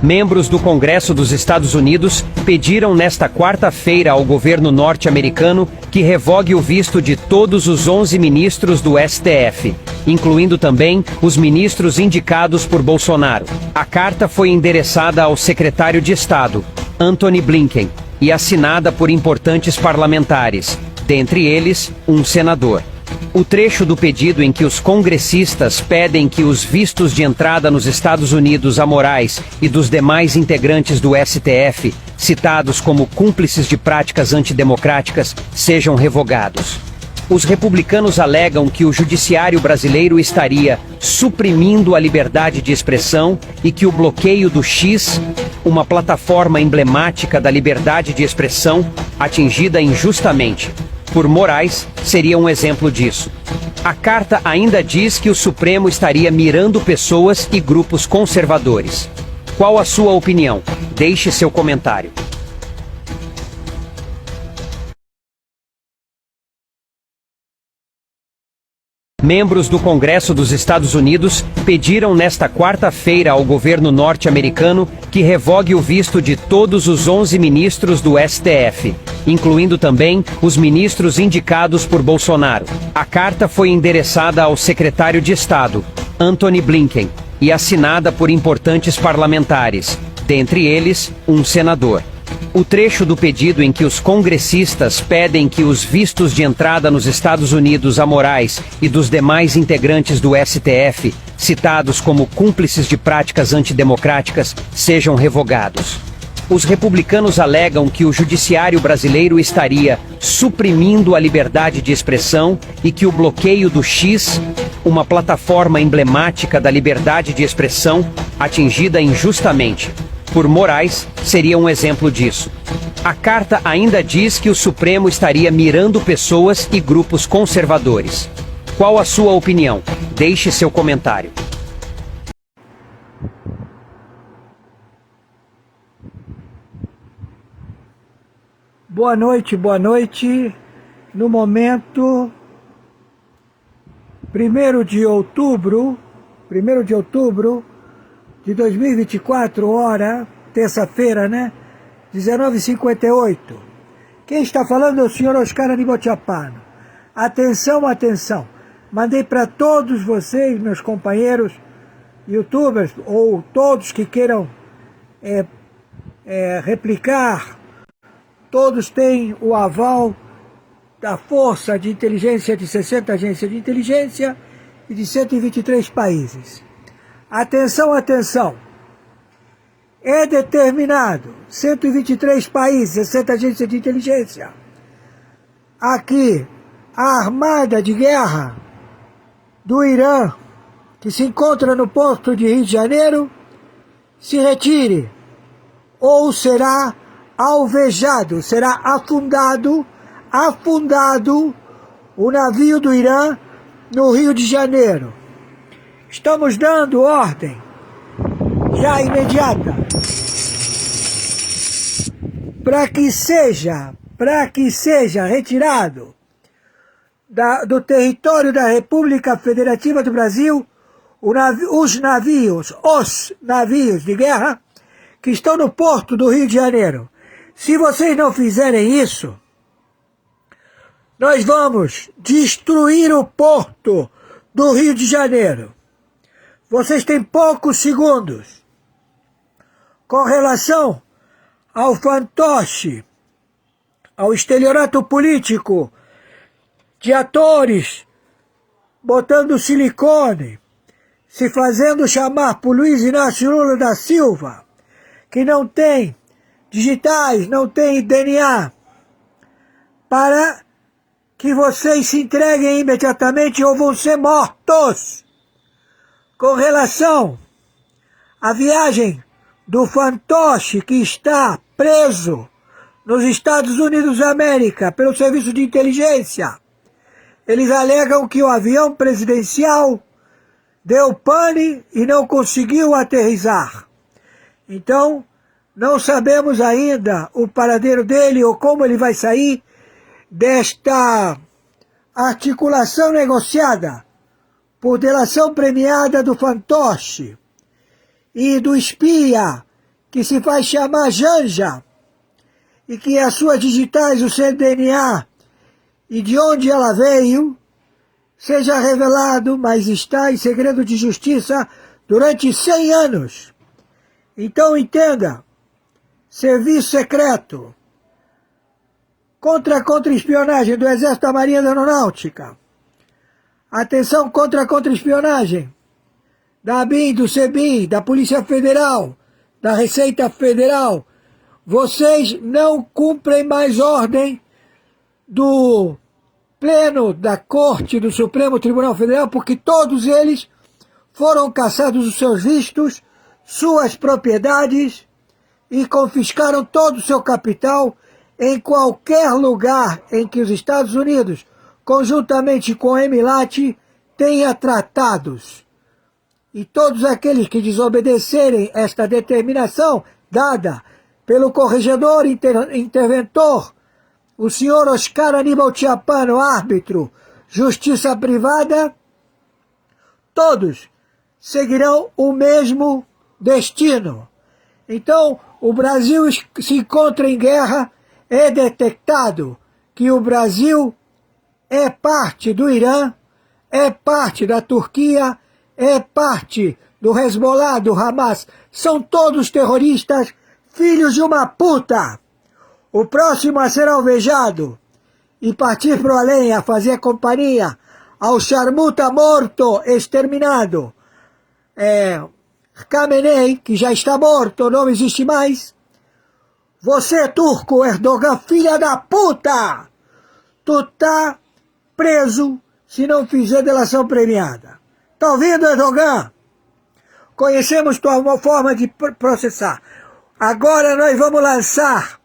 Membros do Congresso dos Estados Unidos pediram nesta quarta-feira ao governo norte-americano que revogue o visto de todos os 11 ministros do STF, incluindo também os ministros indicados por Bolsonaro. A carta foi endereçada ao secretário de Estado, Antony Blinken, e assinada por importantes parlamentares, dentre eles, um senador. O trecho do pedido em que os congressistas pedem que os vistos de entrada nos Estados Unidos a Moraes e dos demais integrantes do STF, citados como cúmplices de práticas antidemocráticas, sejam revogados. Os republicanos alegam que o judiciário brasileiro estaria suprimindo a liberdade de expressão e que o bloqueio do X, uma plataforma emblemática da liberdade de expressão, atingida injustamente por Moraes, seria um exemplo disso. A carta ainda diz que o Supremo estaria mirando pessoas e grupos conservadores. Qual a sua opinião? Deixe seu comentário. Membros do Congresso dos Estados Unidos pediram nesta quarta-feira ao governo norte-americano que revogue o visto de todos os 11 ministros do STF, incluindo também os ministros indicados por Bolsonaro. A carta foi endereçada ao secretário de Estado, Antony Blinken, e assinada por importantes parlamentares, dentre eles, um senador. O trecho do pedido em que os congressistas pedem que os vistos de entrada nos Estados Unidos a Moraes e dos demais integrantes do STF, citados como cúmplices de práticas antidemocráticas, sejam revogados. Os republicanos alegam que o judiciário brasileiro estaria suprimindo a liberdade de expressão e que o bloqueio do X, uma plataforma emblemática da liberdade de expressão, atingida injustamente por Moraes, seria um exemplo disso. A carta ainda diz que o Supremo estaria mirando pessoas e grupos conservadores. Qual a sua opinião? Deixe seu comentário. Boa noite, boa noite. No momento, 1º de outubro de 2024, hora, terça-feira, né? 19h58. Quem está falando é o senhor Oscar Anibaltiapano. Atenção, atenção. Mandei para todos vocês, meus companheiros youtubers, ou todos que queiram replicar. Todos têm o aval da força de inteligência de 60 agências de inteligência e de 123 países. Atenção, atenção. É determinado, 123 países, 60 agências de inteligência. Aqui, a armada de guerra do Irã, que se encontra no porto de Rio de Janeiro, se retire ou será alvejado, será afundado o navio do Irã no Rio de Janeiro. Estamos dando ordem já imediata para que seja retirado do território da República Federativa do Brasil os navios de guerra que estão no porto do Rio de Janeiro. Se vocês não fizerem isso, nós vamos destruir o porto do Rio de Janeiro. Vocês têm poucos segundos. Com relação ao fantoche, ao estelionato político de atores botando silicone, se fazendo chamar por Luiz Inácio Lula da Silva, que não tem digitais, não tem DNA, para que vocês se entreguem imediatamente ou vão ser mortos. Com relação à viagem do fantoche que está preso nos Estados Unidos da América pelo Serviço de Inteligência, eles alegam que o avião presidencial deu pane e não conseguiu aterrissar. Então, não sabemos ainda o paradeiro dele ou como ele vai sair desta articulação negociada por delação premiada do fantoche e do espia que se faz chamar Janja e que as suas digitais, o seu DNA e de onde ela veio, seja revelado, mas está em segredo de justiça durante 100 anos. Então entenda, serviço secreto, contra-espionagem do Exército da Marinha da Aeronáutica, atenção contra-espionagem da ABIN, do CEBIN, da Polícia Federal, da Receita Federal. Vocês não cumprem mais ordem do Pleno da Corte do Supremo Tribunal Federal, porque todos eles foram cassados os seus vistos, suas propriedades e confiscaram todo o seu capital em qualquer lugar em que os Estados Unidos, conjuntamente com o Emilat, tenha tratados. E todos aqueles que desobedecerem esta determinação dada pelo corregedor interventor, o senhor Oscar Aníbal Chiappano, árbitro, justiça privada, todos seguirão o mesmo destino. Então, o Brasil se encontra em guerra, é detectado que o Brasil é parte do Irã, é parte da Turquia, é parte do Hezbollah, do Hamas. São todos terroristas, filhos de uma puta. O próximo a ser alvejado e partir pro além a fazer companhia ao charmuta morto, exterminado, Khamenei, que já está morto, não existe mais. Você, turco, Erdogan, filha da puta! Tu tá preso se não fizer delação premiada. Tá ouvindo, Erdogan? Conhecemos tua forma de processar. Agora nós vamos lançar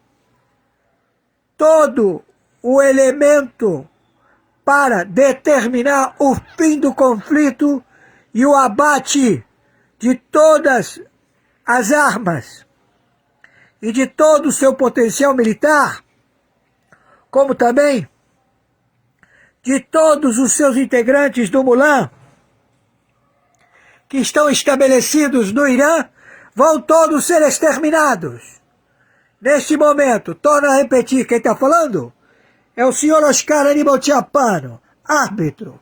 todo o elemento para determinar o fim do conflito e o abate de todas as armas e de todo o seu potencial militar, como também de todos os seus integrantes do Mulan, que estão estabelecidos no Irã, vão todos ser exterminados. Neste momento, torno a repetir, quem está falando é o senhor Oscar Aníbal Chiappano, árbitro.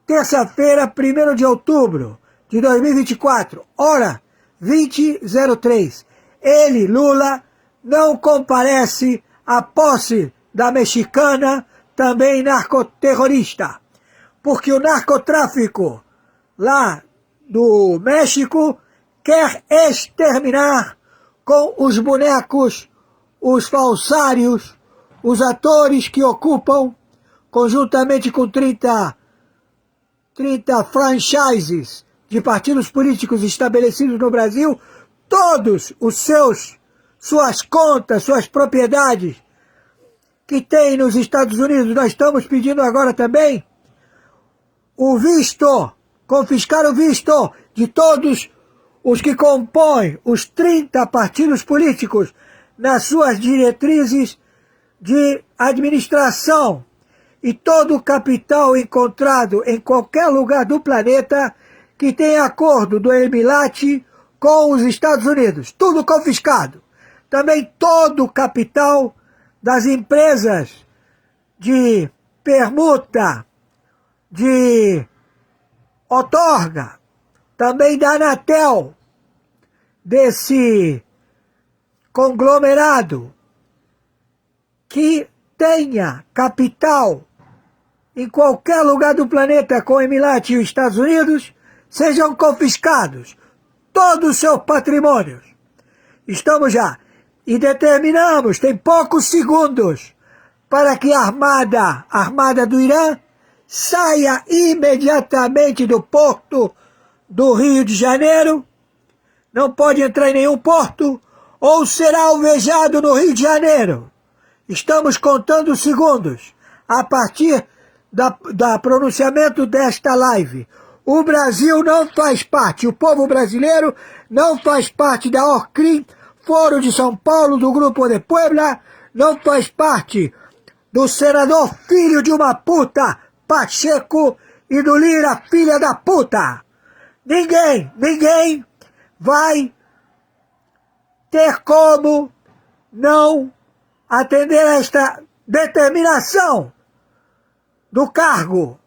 Terça-feira, 1º de outubro de 2024, hora 20h03. Ele, Lula, não comparece à posse da mexicana, também narcoterrorista, porque o narcotráfico lá do México quer exterminar com os bonecos, os falsários, os atores que ocupam, conjuntamente com 30 franchises de partidos políticos estabelecidos no Brasil, todos suas contas, suas propriedades que tem nos Estados Unidos. Nós estamos pedindo agora também o visto, confiscar o visto de todos os que compõem os 30 partidos políticos nas suas diretrizes de administração e todo o capital encontrado em qualquer lugar do planeta que tenha acordo do Emilat com os Estados Unidos. Tudo confiscado. Também todo o capital das empresas de permuta, de outorga, também da Anatel, desse conglomerado que tenha capital em qualquer lugar do planeta com o Emirat e os Estados Unidos, sejam confiscados todos os seus patrimônios. Estamos já e determinamos, tem poucos segundos, para que a armada do Irã saia imediatamente do porto do Rio de Janeiro, não pode entrar em nenhum porto, ou será alvejado no Rio de Janeiro. Estamos contando os segundos, a partir da pronunciamento desta live. O Brasil não faz parte, o povo brasileiro não faz parte da ORCRIM, Foro de São Paulo, do Grupo de Puebla, não faz parte do senador filho de uma puta, Pacheco, e do Lira, filha da puta. Ninguém vai ter como não atender a esta determinação do cargo,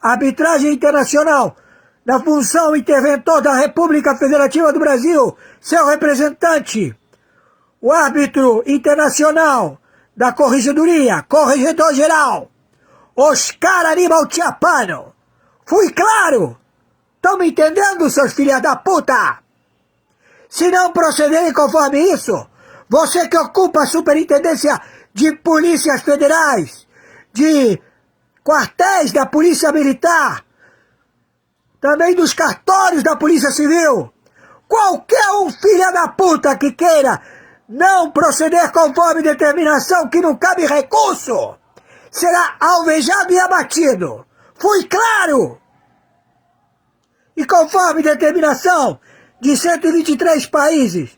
arbitragem internacional, da função interventor da República Federativa do Brasil, seu representante, o árbitro internacional da corregedoria, corregedor-geral, Oscar Aníbal Chiapano. Fui claro? Estão me entendendo, seus filhos da puta? Se não procederem conforme isso, você que ocupa a superintendência de polícias federais, de quartéis da Polícia Militar, também dos cartórios da Polícia Civil, qualquer um filho da puta que queira não proceder conforme determinação que não cabe recurso, será alvejado e abatido. Fui claro? E conforme determinação de 123 países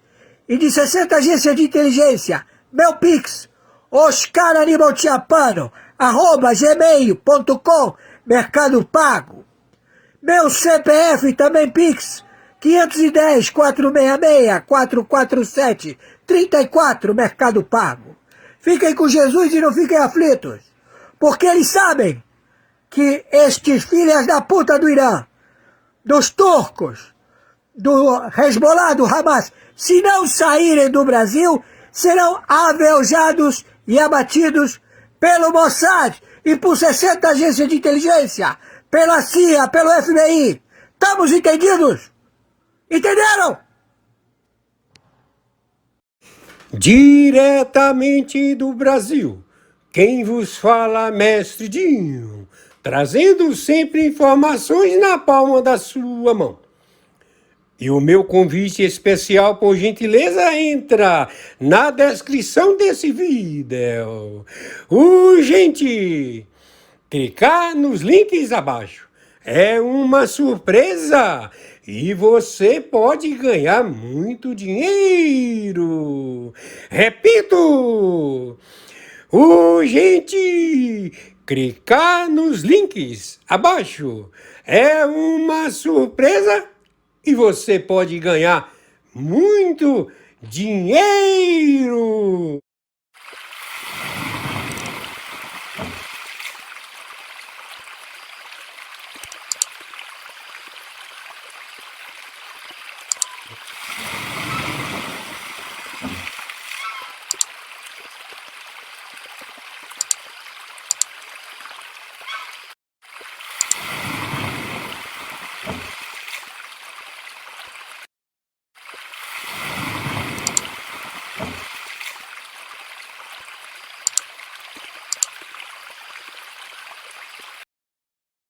e de 60 agências de inteligência, meu Pix, oscaranibalchiapano@gmail.com, Mercado Pago. Meu CPF também Pix, 510-466-447-34, Mercado Pago. Fiquem com Jesus e não fiquem aflitos, porque eles sabem que estes filhos da puta do Irã, dos turcos, do Hezbollah, do Hamas, se não saírem do Brasil, serão alvejados e abatidos pelo Mossad e por 60 agências de inteligência, pela CIA, pelo FBI. Estamos entendidos? Entenderam? Diretamente do Brasil, quem vos fala, Mestre Dinho, trazendo sempre informações na palma da sua mão. E o meu convite especial, por gentileza, entra na descrição desse vídeo. Urgente! Clicar nos links abaixo. É uma surpresa e você pode ganhar muito dinheiro. Repito! Urgente! Clicar nos links abaixo. É uma surpresa e você pode ganhar muito dinheiro.